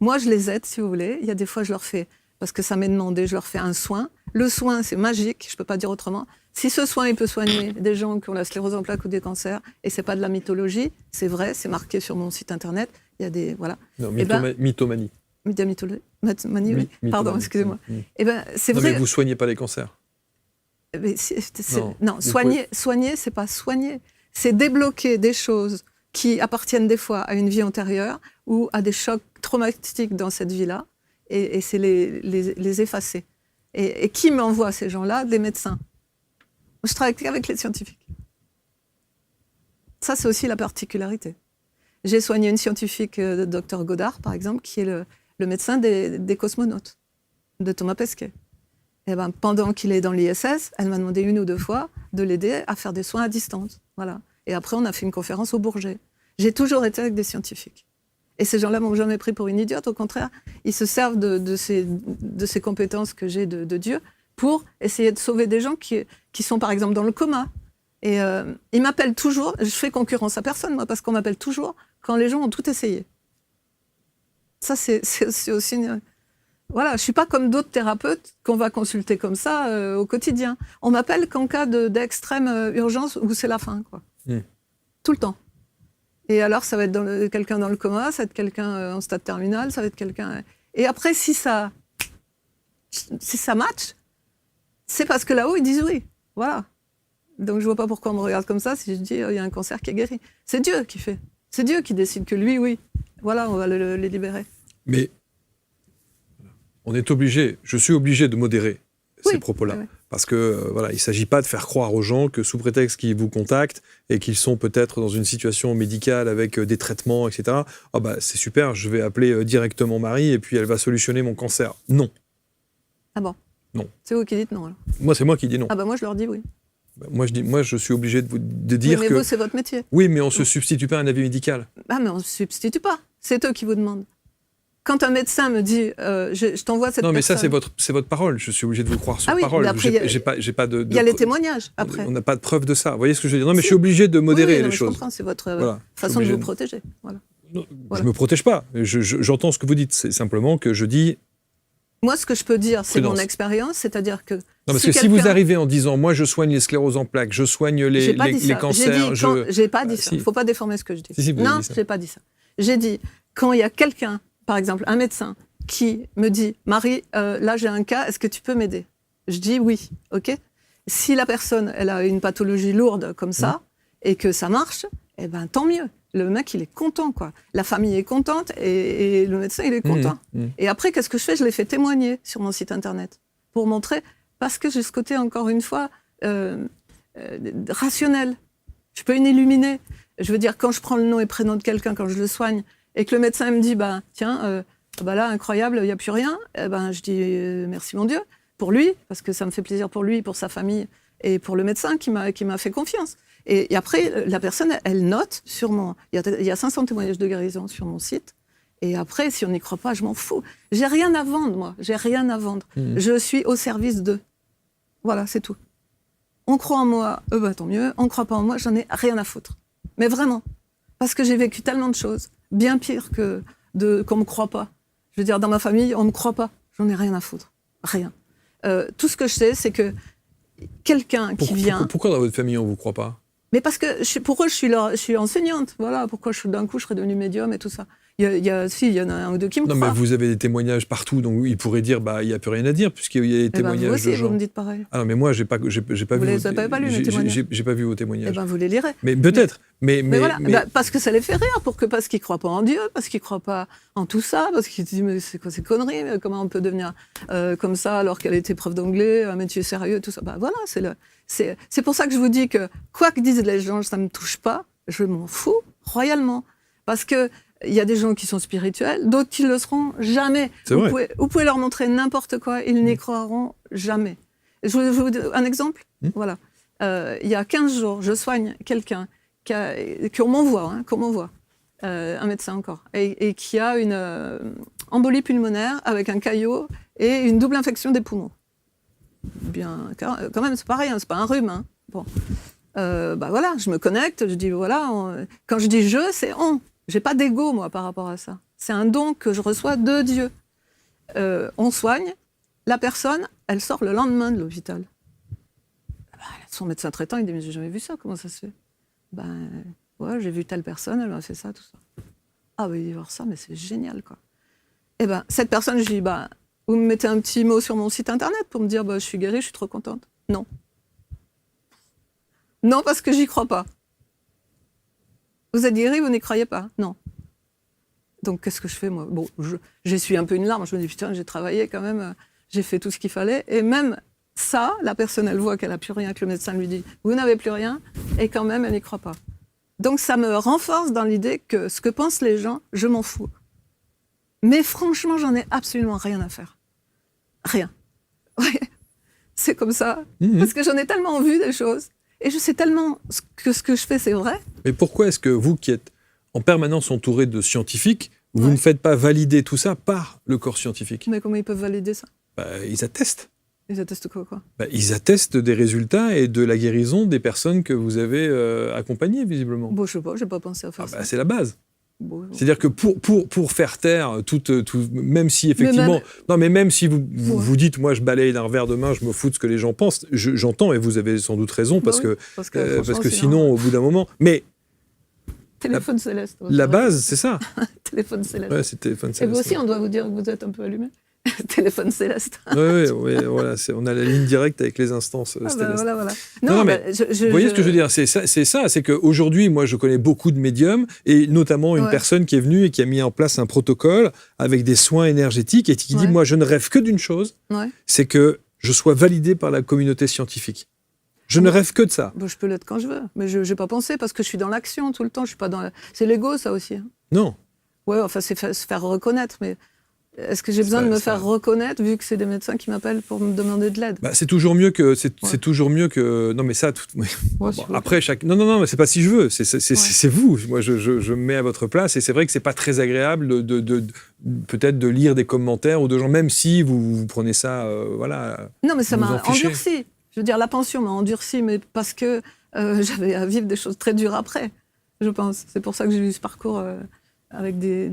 S1: Moi, je les aide, si vous voulez. Il y a des fois, je leur fais, parce que ça m'est demandé, je leur fais un soin. Le soin, c'est magique, je ne peux pas dire autrement. Si ce soin, il peut soigner des gens qui ont la sclérose en plaques ou des cancers, et ce n'est pas de la mythologie, c'est vrai, c'est marqué sur mon site internet. Il y a des... Voilà.
S3: Non, mythomanie.
S1: Mythomanie, oui. Pardon, excusez-moi. C'est vrai.
S3: Non, mais vous ne soignez pas les cancers.
S1: Mais non, soigner, c'est pas soigner. C'est débloquer des choses qui appartiennent des fois à une vie antérieure ou à des chocs traumatiques dans cette vie-là, et c'est les effacer. Et qui m'envoie ces gens-là ? Des médecins. Je travaille avec les scientifiques. Ça, c'est aussi la particularité. J'ai soigné une scientifique, Dr Godard, par exemple, qui est le médecin des cosmonautes, de Thomas Pesquet. Et pendant qu'il est dans l'ISS, elle m'a demandé 1 ou 2 fois de l'aider à faire des soins à distance. Voilà. Et après, on a fait une conférence au Bourget. J'ai toujours été avec des scientifiques. Et ces gens-là m'ont jamais pris pour une idiote. Au contraire, ils se servent de ces compétences que j'ai de Dieu pour essayer de sauver des gens qui sont, par exemple, dans le coma. Et ils m'appellent toujours. Je fais concurrence à personne, moi, parce qu'on m'appelle toujours quand les gens ont tout essayé. Ça, c'est aussi... Voilà, je ne suis pas comme d'autres thérapeutes qu'on va consulter comme ça au quotidien. On m'appelle qu'en cas d'extrême urgence où c'est la fin, quoi. Tout le temps. Et alors, ça va être quelqu'un dans le coma, ça va être quelqu'un en stade terminal, ça va être quelqu'un... Et après, si ça match, c'est parce que là-haut, ils disent oui. Voilà. Donc, je ne vois pas pourquoi on me regarde comme ça si je dis il y a un cancer qui est guéri. C'est Dieu qui fait. C'est Dieu qui décide que lui, oui. Voilà, on va les libérer.
S3: Mais on est obligé, je suis obligé de modérer ces propos-là. Oui. Parce que voilà, il ne s'agit pas de faire croire aux gens que sous prétexte qu'ils vous contactent et qu'ils sont peut-être dans une situation médicale avec des traitements, etc. Ah bah c'est super, je vais appeler directement Marie et puis elle va solutionner mon cancer. Non.
S1: Ah bon ?
S3: Non.
S1: C'est vous qui dites non alors ?
S3: Moi, c'est moi qui dis non.
S1: Ah bah moi je leur dis oui.
S3: Moi, je suis obligé de dire
S1: mais
S3: que...
S1: vous, c'est votre métier.
S3: Oui, mais on ne se substitue pas à un avis médical.
S1: Ah, mais on ne se substitue pas. C'est eux qui vous demandent. Quand un médecin me dit je t'envoie cette personne...
S3: Non, mais ça, c'est votre parole. Je suis obligé de vous croire sur parole. J'ai pas de...
S1: Il y a les témoignages, après.
S3: On n'a pas de preuve de ça. Vous voyez ce que je veux dire ? Non, mais je suis obligé de modérer les choses.
S1: Je comprends, c'est votre façon de vous protéger. Voilà.
S3: Non, je ne me protège pas. J'entends ce que vous dites. C'est simplement que je dis...
S1: Moi, ce que je peux dire, c'est mon expérience, c'est-à-dire que...
S3: Non, parce que si vous arrivez en disant, moi, je soigne les scléroses en plaques, je soigne les cancers...
S1: J'ai pas dit ça. Il ne faut pas déformer ce que je dis. Non, je n'ai pas dit ça. J'ai dit, quand il y a quelqu'un, par exemple, un médecin, qui me dit, Marie, là, j'ai un cas, est-ce que tu peux m'aider ? Je dis oui, OK ? Si la personne, elle a une pathologie lourde comme ça, et que ça marche, eh ben, tant mieux. Le mec, il est content, quoi. La famille est contente et le médecin, il est content. Et après, qu'est-ce que je fais ? Je les fais témoigner sur mon site internet pour montrer, parce que j'ai ce côté, encore une fois, rationnel. Je peux une illuminer. Je veux dire, quand je prends le nom et prénom de quelqu'un, quand je le soigne, et que le médecin me dit, tiens, là, incroyable, il n'y a plus rien, je dis merci mon Dieu, pour lui, parce que ça me fait plaisir pour lui, pour sa famille, et pour le médecin qui m'a fait confiance. Et après, la personne, elle note sur mon... Il y a 500 témoignages de guérison sur mon site. Et après, si on n'y croit pas, je m'en fous. J'ai rien à vendre, moi. J'ai rien à vendre. Je suis au service d'eux. Voilà, c'est tout. On croit en moi, tant mieux. On ne croit pas en moi, j'en ai rien à foutre. Mais vraiment. Parce que j'ai vécu tellement de choses, bien pire qu'on ne me croit pas. Je veux dire, dans ma famille, on ne me croit pas. J'en ai rien à foutre. Rien. Tout ce que je sais, c'est que quelqu'un qui vient...
S3: Pourquoi dans votre famille, on ne vous croit pas ?
S1: Mais parce que pour eux, je suis enseignante. Voilà, pourquoi d'un coup, je serais devenue médium et tout ça. Il y en a un ou deux qui me croient.
S3: Non, mais vous avez des témoignages partout, donc ils pourraient dire, il n'y a plus rien à dire, puisqu'il y a des témoignages
S1: vous aussi,
S3: de gens.
S1: vous me dites pareil.
S3: Ah non, mais moi, j'ai pas vu.
S1: Vous les avez pas lus, les témoignages.
S3: J'ai pas vu vos témoignages.
S1: Vous les lirez.
S3: Mais peut-être. Mais
S1: voilà, parce que ça les fait rire, parce qu'ils ne croient pas en Dieu, parce qu'ils ne croient pas en tout ça, parce qu'ils se disent, mais c'est quoi ces conneries, comment on peut devenir comme ça alors qu'elle était prof d'anglais, un métier sérieux, tout ça. Voilà, c'est pour ça que je vous dis que quoi que disent les gens, ça ne me touche pas, je m'en fous royalement. Parce que il y a des gens qui sont spirituels, d'autres qui ne le seront jamais. Vous pouvez leur montrer n'importe quoi, ils n'y croiront jamais. Je vous donne un exemple. Voilà. il y a 15 jours, je soigne quelqu'un qu'on m'envoie, un médecin encore, et qui a une embolie pulmonaire avec un caillot et une double infection des poumons. Bien, quand même, c'est pas rien, c'est pas un rhume. Hein. Bon. Voilà, je me connecte, je dis voilà, quand je dis je, c'est on. J'ai pas d'ego, moi, par rapport à ça. C'est un don que je reçois de Dieu. On soigne, la personne, elle sort le lendemain de l'hôpital. Son médecin traitant, il dit mais j'ai jamais vu ça, comment ça se fait? Ouais, j'ai vu telle personne, elle m'a fait ça, tout ça. Ah oui, voir ça, mais c'est génial, quoi. Et cette personne, je dis vous me mettez un petit mot sur mon site internet pour me dire je suis guérie, je suis trop contente. Non. Non, parce que j'y crois pas. Vous êtes guérie, vous n'y croyez pas? Non. Donc qu'est-ce que je fais, moi? Bon, j'essuie un peu une larme, je me dis putain, j'ai travaillé quand même, j'ai fait tout ce qu'il fallait, et même ça, la personne, elle voit qu'elle n'a plus rien, que le médecin lui dit vous n'avez plus rien, et quand même, elle n'y croit pas. Donc ça me renforce dans l'idée que ce que pensent les gens, je m'en fous. Mais franchement, j'en ai absolument rien à faire. Rien. Ouais. C'est comme ça. Parce que j'en ai tellement vu des choses. Et je sais tellement que ce que je fais, c'est vrai.
S3: Mais pourquoi est-ce que vous, qui êtes en permanence entouré de scientifiques, vous ne faites pas valider tout ça par le corps scientifique?
S1: Mais comment ils peuvent valider ça?
S3: Ils attestent.
S1: Ils attestent quoi?
S3: Ils attestent des résultats et de la guérison des personnes que vous avez accompagnées, visiblement.
S1: Bon, je sais pas, j'ai pas pensé à faire ça.
S3: C'est la base. Bon. C'est-à-dire que pour faire taire tout, même si effectivement, même si vous dites, moi je balaye d'un revers de main, je me fous de ce que les gens pensent, j'entends et vous avez sans doute raison parce que sinon au bout d'un moment, mais
S1: téléphone céleste.
S3: La base, c'est ça.
S1: Téléphone céleste.
S3: Ouais, c'est téléphone céleste.
S1: Et vous aussi, on doit vous dire que vous êtes un peu allumé. Téléphone céleste.
S3: Oui, voilà, on a la ligne directe avec les instances célestes.
S1: Voilà.
S3: Non, mais vous voyez ce que je veux dire, c'est ça, c'est qu'aujourd'hui, moi, je connais beaucoup de médiums, et notamment une personne qui est venue et qui a mis en place un protocole avec des soins énergétiques et qui dit, moi, je ne rêve que d'une chose, c'est que je sois validé par la communauté scientifique. Je ne rêve que de ça.
S1: Je peux l'être quand je veux, mais je n'ai pas pensé parce que je suis dans l'action tout le temps. Je suis pas dans C'est l'ego, ça aussi. Hein.
S3: Non.
S1: Ouais, enfin, c'est se faire reconnaître, mais est-ce que j'ai besoin de me faire reconnaître vu que c'est des médecins qui m'appellent pour me demander de l'aide?
S3: C'est toujours mieux que c'est toujours mieux que non mais ça après non mais c'est pas si je veux, c'est vous. Moi je me mets à votre place et c'est vrai que c'est pas très agréable de peut-être de lire des commentaires ou de gens, même si vous prenez ça
S1: Non mais ça m'a endurci. Je veux dire, la pension m'a endurci, mais parce que j'avais à vivre des choses très dures après, je pense. C'est pour ça que j'ai eu ce parcours avec des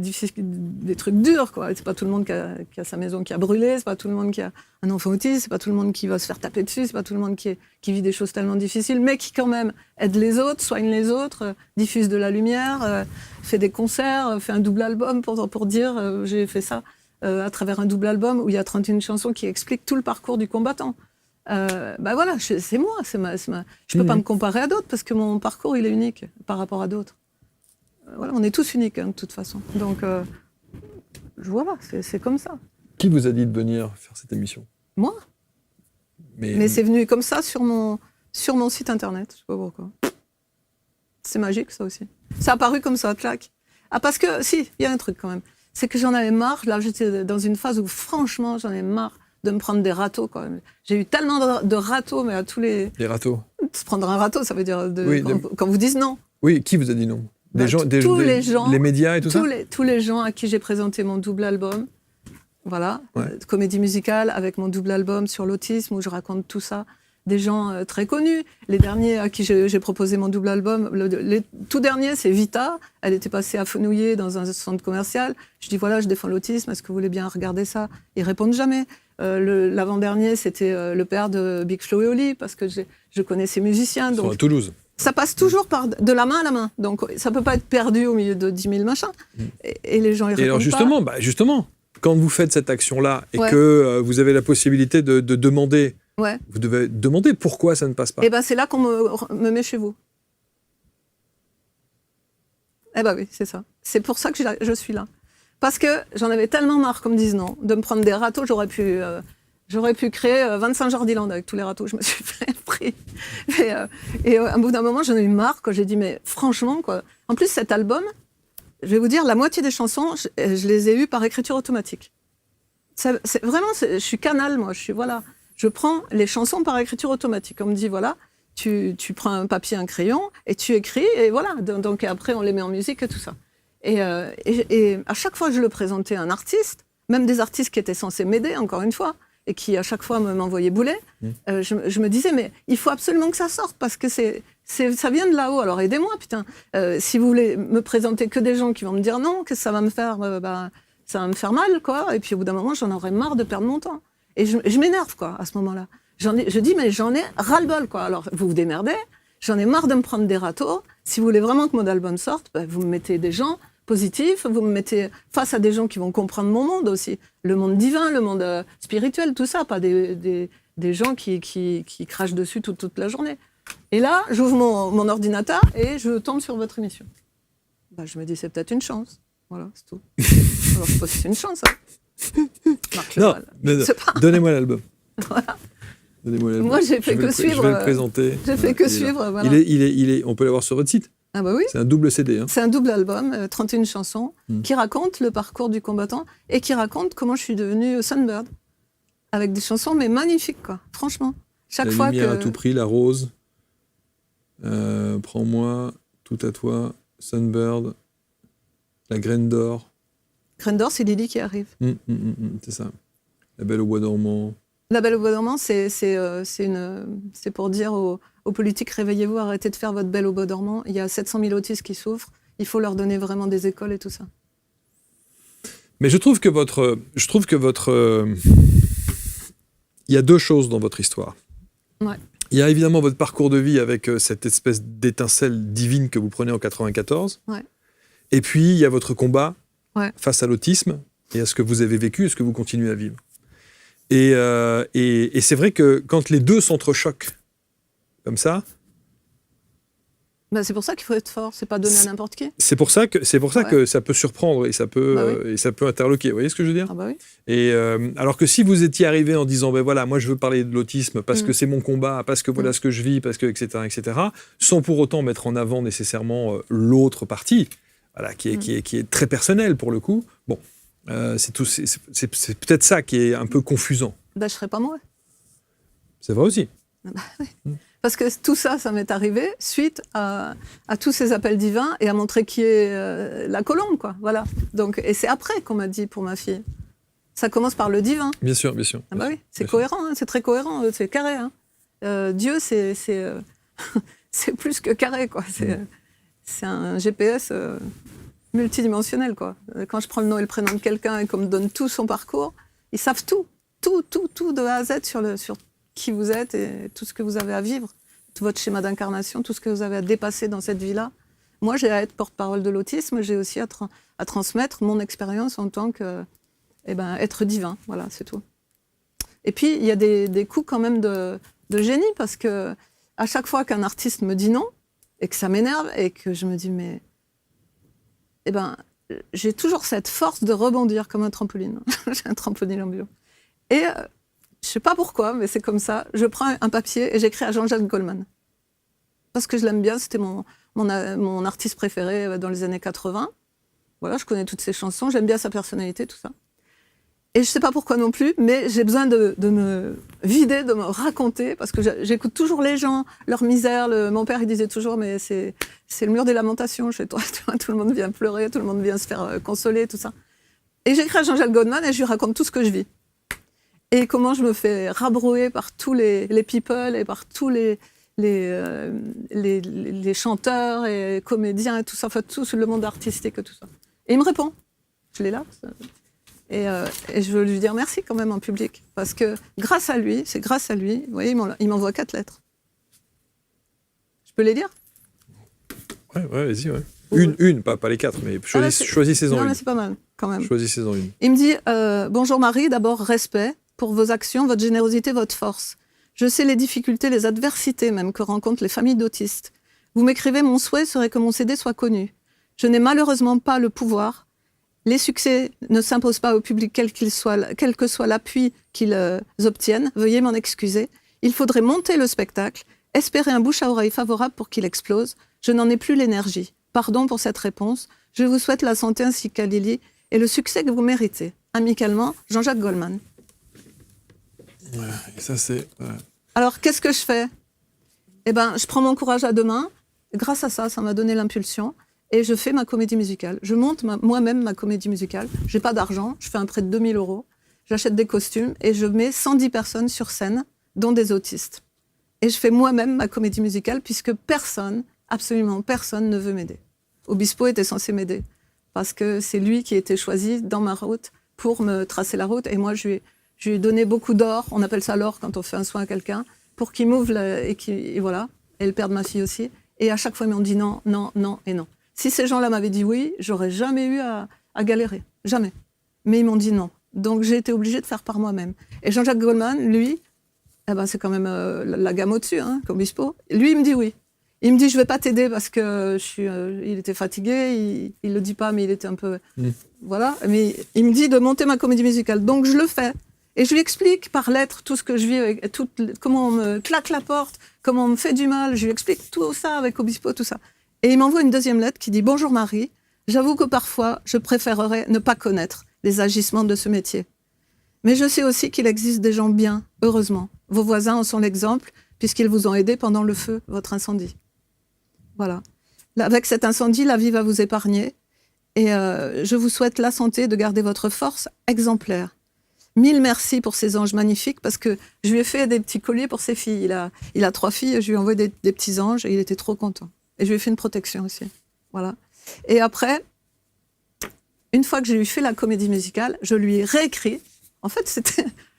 S1: trucs durs, quoi. C'est pas tout le monde qui a sa maison qui a brûlé, c'est pas tout le monde qui a un enfant autiste, c'est pas tout le monde qui va se faire taper dessus, c'est pas tout le monde qui vit des choses tellement difficiles, mais qui quand même aide les autres, soigne les autres, diffuse de la lumière, fait des concerts, fait un double album pour dire j'ai fait ça à travers un double album où il y a 31 chansons qui expliquent tout le parcours du combattant. Voilà, c'est moi, je peux pas me comparer à d'autres parce que mon parcours il est unique par rapport à d'autres. Voilà, on est tous uniques de toute façon. Donc voilà, c'est comme ça.
S3: Qui vous a dit de venir faire cette émission?
S1: Moi. Mais c'est venu comme ça sur mon site internet, je sais pas pourquoi. C'est magique ça aussi. Ça a apparu comme ça, clac. Parce que si, il y a un truc quand même, c'est que j'en avais marre. Là, j'étais dans une phase où franchement, j'en ai marre de me prendre des râteaux, quoi. J'ai eu tellement de râteaux, mais à tous les...
S3: Des râteaux.
S1: Se prendre un râteau, ça veut dire quand vous dites non.
S3: Oui, qui vous a dit non? Les gens, les médias et tout ça?
S1: Tous les gens à qui j'ai présenté mon double album, voilà, comédie musicale avec mon double album sur l'autisme où je raconte tout ça. Des gens très connus. Les derniers à qui j'ai proposé mon double album, les tout derniers, c'est Vita. Elle était passée à Fenouillet dans un centre commercial. Je dis voilà, je défends l'autisme, est-ce que vous voulez bien regarder ça? Ils répondent jamais. L'avant-dernier, c'était le père de Big Flo et Oli, parce que je connais ces musiciens.
S3: Donc, à Toulouse.
S1: Ça passe toujours de la main à la main. Donc, ça ne peut pas être perdu au milieu de 10 000 machins. Et les gens, ils répondent
S3: pas. Et alors, justement, quand vous faites cette action-là et que vous avez la possibilité de demander, vous devez demander pourquoi ça ne passe pas.
S1: Et c'est là qu'on me met chez vous. Oui, c'est ça. C'est pour ça que je suis là. Parce que j'en avais tellement marre, comme disent non, de me prendre des râteaux. J'aurais pu créer 25 Jardiland avec tous les râteaux. Je me suis fait pris. Et à bout d'un moment, j'en ai eu marre. J'ai dit, mais franchement, quoi. En plus, cet album, je vais vous dire, la moitié des chansons, je les ai eues par écriture automatique. Je suis canal, moi. Je prends les chansons par écriture automatique. On me dit, voilà, tu prends un papier, un crayon, et tu écris, et voilà. Donc après, on les met en musique et tout ça. Et à chaque fois que je le présentais à un artiste, même des artistes qui étaient censés m'aider, encore une fois, et qui à chaque fois m'envoyaient bouler, je me disais, mais il faut absolument que ça sorte, parce que ça vient de là-haut, alors aidez-moi, putain. Si vous voulez me présenter que des gens qui vont me dire non, que ça va me faire, ça va me faire mal, quoi. Et puis au bout d'un moment, j'en aurais marre de perdre mon temps. Et je m'énerve, quoi, à ce moment-là. Je dis, mais j'en ai ras-le-bol, quoi. Alors, vous vous démerdez, j'en ai marre de me prendre des râteaux. Si vous voulez vraiment que mon album sorte, vous me mettez des gens positifs, vous me mettez face à des gens qui vont comprendre mon monde aussi. Le monde divin, le monde spirituel, tout ça, pas des gens qui crachent dessus toute la journée. Et là, j'ouvre mon ordinateur et je tombe sur votre émission. Je me dis, c'est peut-être une chance. Voilà, c'est tout. Alors, je sais pas si c'est une chance, hein.
S3: Non, mais donnez-moi l'album.
S1: Voilà.
S3: Donnez-moi l'album.
S1: Moi, j'ai fait que suivre.
S3: Je vais le présenter.
S1: J'ai fait que suivre. Voilà.
S3: On peut l'avoir sur votre site.
S1: Ah bah oui.
S3: C'est un double CD. Hein.
S1: C'est un double album, 31 chansons, qui raconte le parcours du combattant et qui raconte comment je suis devenue Sunbird. Avec des chansons, mais magnifiques, quoi. Franchement.
S3: La lumière à tout prix, La Rose, Prends-moi, Tout à toi, Sunbird, La Graine d'Or.
S1: Graine d'Or, c'est Lily qui arrive.
S3: C'est ça. La Belle au bois dormant.
S1: La Belle au bois dormant, c'est pour dire aux politiques, réveillez-vous, arrêtez de faire votre Belle au bois dormant. Il y a 700 000 autistes qui souffrent. Il faut leur donner vraiment des écoles et tout ça.
S3: Mais je trouve que il y a deux choses dans votre histoire.
S1: Ouais.
S3: Il y a évidemment votre parcours de vie avec cette espèce d'étincelle divine que vous prenez en 94.
S1: Ouais.
S3: Et puis, il y a votre combat face à l'autisme et à ce que vous avez vécu et ce que vous continuez à vivre. Et c'est vrai que quand les deux s'entrechoquent comme ça...
S1: c'est pour ça qu'il faut être fort, c'est pas donné à n'importe qui.
S3: C'est pour ça que ça peut surprendre et ça peut interloquer. Vous voyez ce que je veux dire ?
S1: Ah bah oui.
S3: Et alors que si vous étiez arrivé en disant voilà, moi je veux parler de l'autisme parce que c'est mon combat, parce que voilà ce que je vis, parce que etc., sans pour autant mettre en avant nécessairement l'autre partie, voilà, qui est très personnelle pour le coup. Bon, c'est peut-être ça qui est un peu confusant.
S1: Je serais pas moi.
S3: C'est vrai aussi.
S1: Oui. Parce que tout ça, ça m'est arrivé suite à tous ces appels divins et à montrer qui est la colombe, quoi. Voilà. Donc, et c'est après qu'on m'a dit pour ma fille. Ça commence par le divin.
S3: Bien sûr, bien sûr.
S1: Ah bah oui, c'est cohérent, hein, c'est très cohérent, c'est carré. Hein. Dieu, c'est plus que carré, quoi. C'est un GPS multidimensionnel, quoi. Quand je prends le nom et le prénom de quelqu'un et qu'on me donne tout son parcours, ils savent tout de A à Z sur qui vous êtes et tout ce que vous avez à vivre, tout votre schéma d'incarnation, tout ce que vous avez à dépasser dans cette vie-là. Moi, j'ai à être porte-parole de l'autisme, j'ai aussi à transmettre mon expérience en tant que être divin. Voilà, c'est tout. Et puis, il y a des coups quand même de génie, parce que à chaque fois qu'un artiste me dit non, et que ça m'énerve, et que je me dis, mais... j'ai toujours cette force de rebondir comme un trampoline. J'ai un trampoline ambulant. Et... je ne sais pas pourquoi, mais c'est comme ça. Je prends un papier et j'écris à Jean-Jacques Goldman. Parce que je l'aime bien, c'était mon artiste préféré dans les années 80. Voilà, je connais toutes ses chansons, j'aime bien sa personnalité, tout ça. Et je ne sais pas pourquoi non plus, mais j'ai besoin de me vider, de me raconter, parce que j'écoute toujours les gens, leur misère. Mon père, il disait toujours, mais c'est le mur des lamentations chez toi. Tout le monde vient pleurer, tout le monde vient se faire consoler, tout ça. Et j'écris à Jean-Jacques Goldman et je lui raconte tout ce que je vis. Et comment je me fais rabrouer par tous les people et par tous les chanteurs et comédiens et tout ça, enfin tout le monde artistique et tout ça. Et il me répond. Je l'ai là. Et je veux lui dire merci quand même en public. Parce que grâce à lui, vous voyez, il m'envoie 4 lettres. Je peux les lire ?
S3: Ouais, vas-y, ouais. Une, pas les 4, mais choisissez-en une.
S1: Non, mais c'est pas mal, quand même.
S3: Choisissez-en une.
S1: Il me dit bonjour Marie, d'abord respect pour vos actions, votre générosité, votre force. Je sais les difficultés, les adversités même que rencontrent les familles d'autistes. Vous m'écrivez, mon souhait serait que mon CD soit connu. Je n'ai malheureusement pas le pouvoir. Les succès ne s'imposent pas au public quel que soit l'appui qu'ils obtiennent. Veuillez m'en excuser. Il faudrait monter le spectacle, espérer un bouche à oreille favorable pour qu'il explose. Je n'en ai plus l'énergie. Pardon pour cette réponse. Je vous souhaite la santé ainsi qu'à Lily et le succès que vous méritez. Amicalement, Jean-Jacques Goldman.
S3: Ouais, et ça c'est... Ouais.
S1: Alors, qu'est-ce que je fais ? je prends mon courage à deux mains. Grâce à ça, ça m'a donné l'impulsion. Et je fais ma comédie musicale. Je monte moi-même ma comédie musicale. Je n'ai pas d'argent. Je fais un prêt de 2 000 €. J'achète des costumes et je mets 110 personnes sur scène, dont des autistes. Et je fais moi-même ma comédie musicale puisque personne, absolument personne, ne veut m'aider. Obispo était censé m'aider parce que c'est lui qui était choisi dans ma route pour me tracer la route. Et moi, je lui ai donné beaucoup d'or. On appelle ça l'or quand on fait un soin à quelqu'un, pour qu'il m'ouvre et voilà. Et le père de ma fille aussi. Et à chaque fois, ils m'ont dit non, non, non et non. Si ces gens-là m'avaient dit oui, j'aurais jamais eu à galérer. Jamais. Mais ils m'ont dit non. Donc, j'ai été obligée de faire par moi-même. Et Jean-Jacques Goldman, lui, c'est quand même la gamme au-dessus, comme Obispo. Lui, il me dit oui. Il me dit, je vais pas t'aider parce que il était fatigué, il le dit pas, mais il était un peu... Voilà. Mais il me dit de monter ma comédie musicale. Donc, je le fais. Et je lui explique par lettre tout ce que je vis, comment on me claque la porte, comment on me fait du mal. Je lui explique tout ça avec Obispo, tout ça. Et il m'envoie une deuxième lettre qui dit « Bonjour Marie, j'avoue que parfois, je préférerais ne pas connaître les agissements de ce métier. Mais je sais aussi qu'il existe des gens bien, heureusement. Vos voisins en sont l'exemple, puisqu'ils vous ont aidé pendant le feu, votre incendie. » Voilà. Avec cet incendie, la vie va vous épargner. Et je vous souhaite la santé, de garder votre force exemplaire. 1000 merci pour ces anges magnifiques, parce que je lui ai fait des petits colliers pour ses filles. Il a 3 filles, je lui ai envoyé des petits anges et il était trop content. Et je lui ai fait une protection aussi. Voilà. Et après, une fois que j'ai lui fait la comédie musicale, je lui ai réécrit. En fait,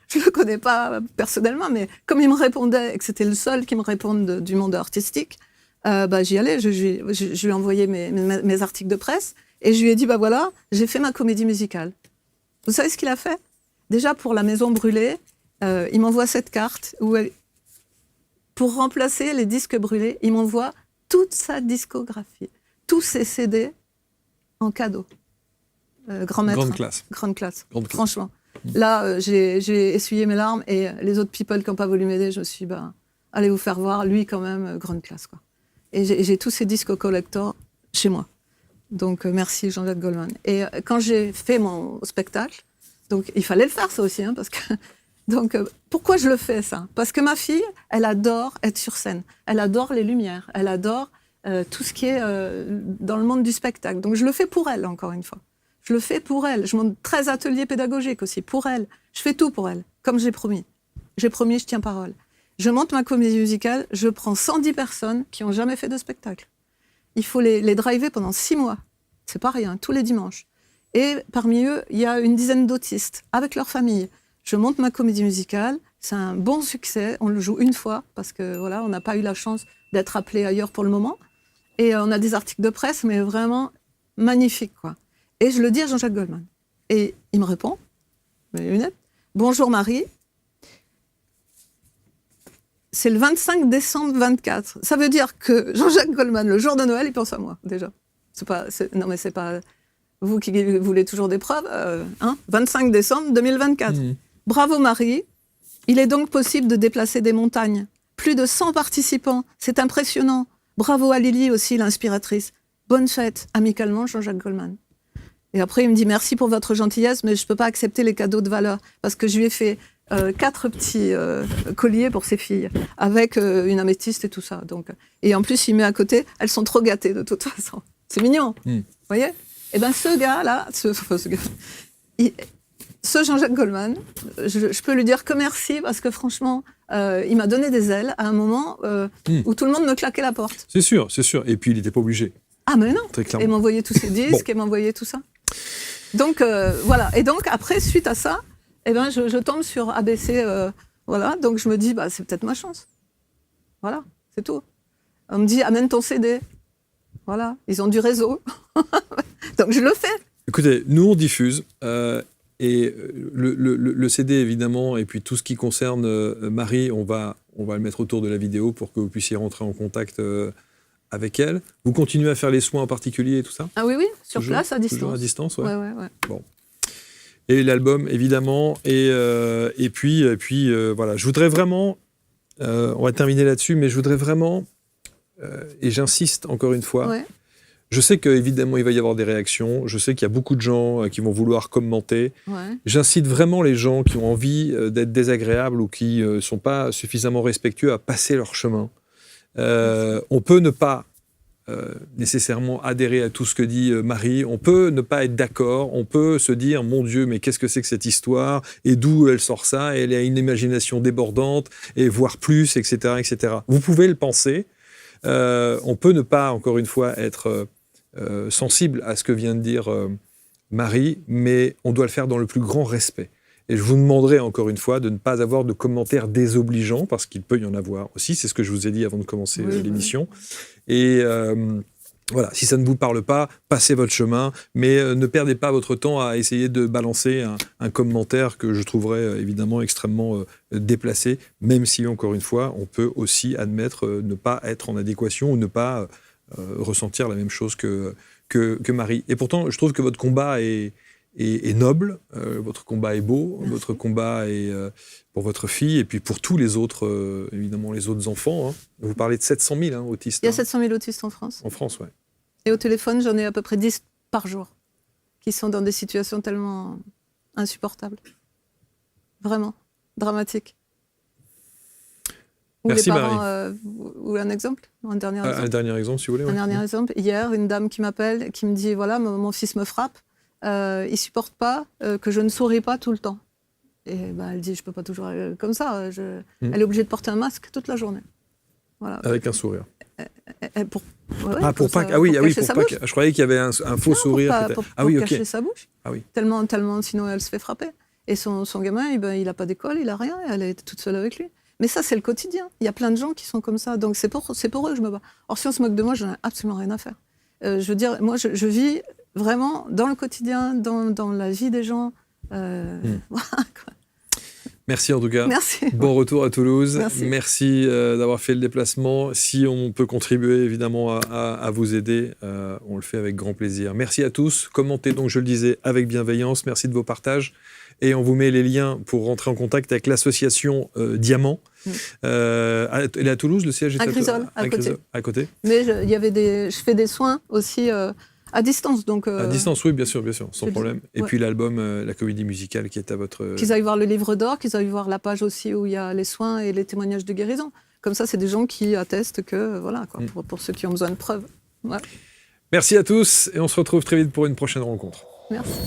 S1: je ne le connais pas personnellement, mais comme il me répondait, et que c'était le seul qui me réponde du monde artistique, j'y allais. Je lui ai envoyé mes articles de presse et je lui ai dit, voilà, j'ai fait ma comédie musicale. Vous savez ce qu'il a fait ? Déjà, pour la maison brûlée, il m'envoie cette carte où pour remplacer les disques brûlés, il m'envoie toute sa discographie, tous ses CD en cadeau. Grand maître.
S3: Grande classe.
S1: Grande classe. Franchement. Là, j'ai essuyé mes larmes et les autres people qui n'ont pas voulu m'aider, je me suis dit, allez vous faire voir, lui quand même, grande classe, quoi. Et j'ai tous ces disques collector chez moi. Donc, merci Jean-Jacques Goldman. Et quand j'ai fait mon spectacle, donc il fallait le faire ça aussi, parce que... Donc, pourquoi je le fais ça ? Parce que ma fille, elle adore être sur scène. Elle adore les lumières. Elle adore tout ce qui est dans le monde du spectacle. Donc, je le fais pour elle, encore une fois. Je le fais pour elle. Je monte 13 ateliers pédagogiques aussi, pour elle. Je fais tout pour elle, comme j'ai promis. J'ai promis, je tiens parole. Je monte ma comédie musicale, je prends 110 personnes qui n'ont jamais fait de spectacle. Il faut les driver pendant 6 mois. C'est pas rien, tous les dimanches. Et parmi eux, il y a une dizaine d'autistes, avec leur famille. Je monte ma comédie musicale, c'est un bon succès. On le joue une fois, parce que voilà, on n'a pas eu la chance d'être appelé ailleurs pour le moment. Et on a des articles de presse, mais vraiment magnifiques, quoi. Et je le dis à Jean-Jacques Goldman. Et il me répond, mes lunettes, « Bonjour Marie, c'est le 25 décembre 24. » Ça veut dire que Jean-Jacques Goldman, le jour de Noël, il pense à moi, déjà. Non, mais c'est pas... Vous qui voulez toujours des preuves, 25 décembre 2024. Bravo Marie. Il est donc possible de déplacer des montagnes. Plus de 100 participants. C'est impressionnant. Bravo à Lily aussi, l'inspiratrice. Bonne fête, amicalement, Jean-Jacques Goldman. Et après, il me dit merci pour votre gentillesse, mais je ne peux pas accepter les cadeaux de valeur. Parce que je lui ai fait 4 petits colliers pour ses filles, avec une améthyste et tout ça. Donc, et en plus, il met à côté, elles sont trop gâtées de toute façon. C'est mignon. Vous voyez ? Eh bien, ce gars-là, ce Jean-Jacques Goldman, je peux lui dire que merci, parce que franchement, il m'a donné des ailes à un moment où tout le monde me claquait la porte.
S3: C'est sûr. Et puis, il n'était pas obligé.
S1: Ah, mais non.
S3: Très clairement.
S1: Et m'envoyer tous ses disques, et m'envoyer tout ça. Donc, voilà. Et donc, après, suite à ça, eh ben, je tombe sur ABC. Voilà. Donc, je me dis, c'est peut-être ma chance. Voilà, c'est tout. On me dit, amène ton CD. Voilà, ils ont du réseau. Donc je le fais. Écoutez,
S3: nous on diffuse et le CD évidemment, et puis tout ce qui concerne Marie, on va le mettre autour de la vidéo pour que vous puissiez rentrer en contact avec elle. Vous continuez à faire les soins en particulier et tout ça ?
S1: Ah oui, sur place, à distance.
S3: Toujours à distance, ouais.
S1: Ouais.
S3: Bon. Et l'album évidemment, et puis voilà, je voudrais vraiment, on va terminer là-dessus, mais je voudrais vraiment, et j'insiste encore une fois, je sais qu'évidemment, il va y avoir des réactions. Je sais qu'il y a beaucoup de gens qui vont vouloir commenter. J'incite vraiment les gens qui ont envie d'être désagréables ou qui ne sont pas suffisamment respectueux à passer leur chemin. On peut ne pas nécessairement adhérer à tout ce que dit Marie, on peut ne pas être d'accord, on peut se dire, mon Dieu, mais qu'est-ce que c'est que cette histoire, et d'où elle sort ça, elle a une imagination débordante, et voire plus, etc., etc. Vous pouvez le penser, on peut ne pas, encore une fois, être sensible à ce que vient de dire Marie, mais on doit le faire dans le plus grand respect. Et je vous demanderai encore une fois de ne pas avoir de commentaires désobligeants, parce qu'il peut y en avoir aussi, c'est ce que je vous ai dit avant de commencer l'émission. Et voilà, si ça ne vous parle pas, passez votre chemin, mais ne perdez pas votre temps à essayer de balancer un commentaire que je trouverais évidemment extrêmement déplacé, même si, encore une fois, on peut aussi admettre ne pas être en adéquation ou ne pas ressentir la même chose que Marie. Et pourtant, je trouve que votre combat est noble, votre combat est beau, merci. Votre combat est pour votre fille et puis pour tous les autres, évidemment les autres enfants. Hein. Vous parlez de 700 000 autistes.
S1: Il y a 700 000 autistes en France.
S3: En France, oui.
S1: Et au téléphone, j'en ai à peu près 10 par jour qui sont dans des situations tellement insupportables. Vraiment, dramatiques. Ou
S3: merci
S1: les parents,
S3: Marie.
S1: Ou un exemple, un dernier exemple.
S3: Un dernier exemple, si vous voulez.
S1: Un dernier exemple. Hier, une dame qui m'appelle, qui me dit, voilà, mon fils me frappe. Il supporte pas que je ne souris pas tout le temps. Et elle dit, je peux pas toujours comme ça. Elle est obligée de porter un masque toute la journée. Voilà.
S3: Avec un sourire.
S1: Pour
S3: je croyais qu'il y avait un faux sourire.
S1: Pour cacher sa bouche.
S3: Ah oui.
S1: Tellement, sinon elle se fait frapper. Et son gamin, il a pas d'école, il a rien. Elle est toute seule avec lui. Mais ça, c'est le quotidien. Il y a plein de gens qui sont comme ça. Donc c'est pour eux que je me bats. Or, si on se moque de moi, j'en ai absolument rien à faire. Je veux dire, moi, je vis vraiment dans le quotidien, dans la vie des gens. Voilà, quoi.
S3: Merci en tout cas.
S1: Merci.
S3: Bon retour à Toulouse.
S1: Merci
S3: d'avoir fait le déplacement. Si on peut contribuer évidemment à vous aider, on le fait avec grand plaisir. Merci à tous. Commentez donc, je le disais, avec bienveillance. Merci de vos partages. Et on vous met les liens pour rentrer en contact avec l'association Diamant. Elle est à Toulouse, le siège est
S1: à Grisol,
S3: à côté.
S1: Mais je fais des soins aussi à distance. Donc,
S3: à distance, oui, bien sûr, sans problème. Et puis l'album, la comédie musicale qui est à votre...
S1: Qu'ils aillent voir le livre d'or, qu'ils aillent voir la page aussi où il y a les soins et les témoignages de guérison. Comme ça, c'est des gens qui attestent que, voilà, quoi, pour ceux qui ont besoin de preuves. Ouais.
S3: Merci à tous et on se retrouve très vite pour une prochaine rencontre.
S1: Merci.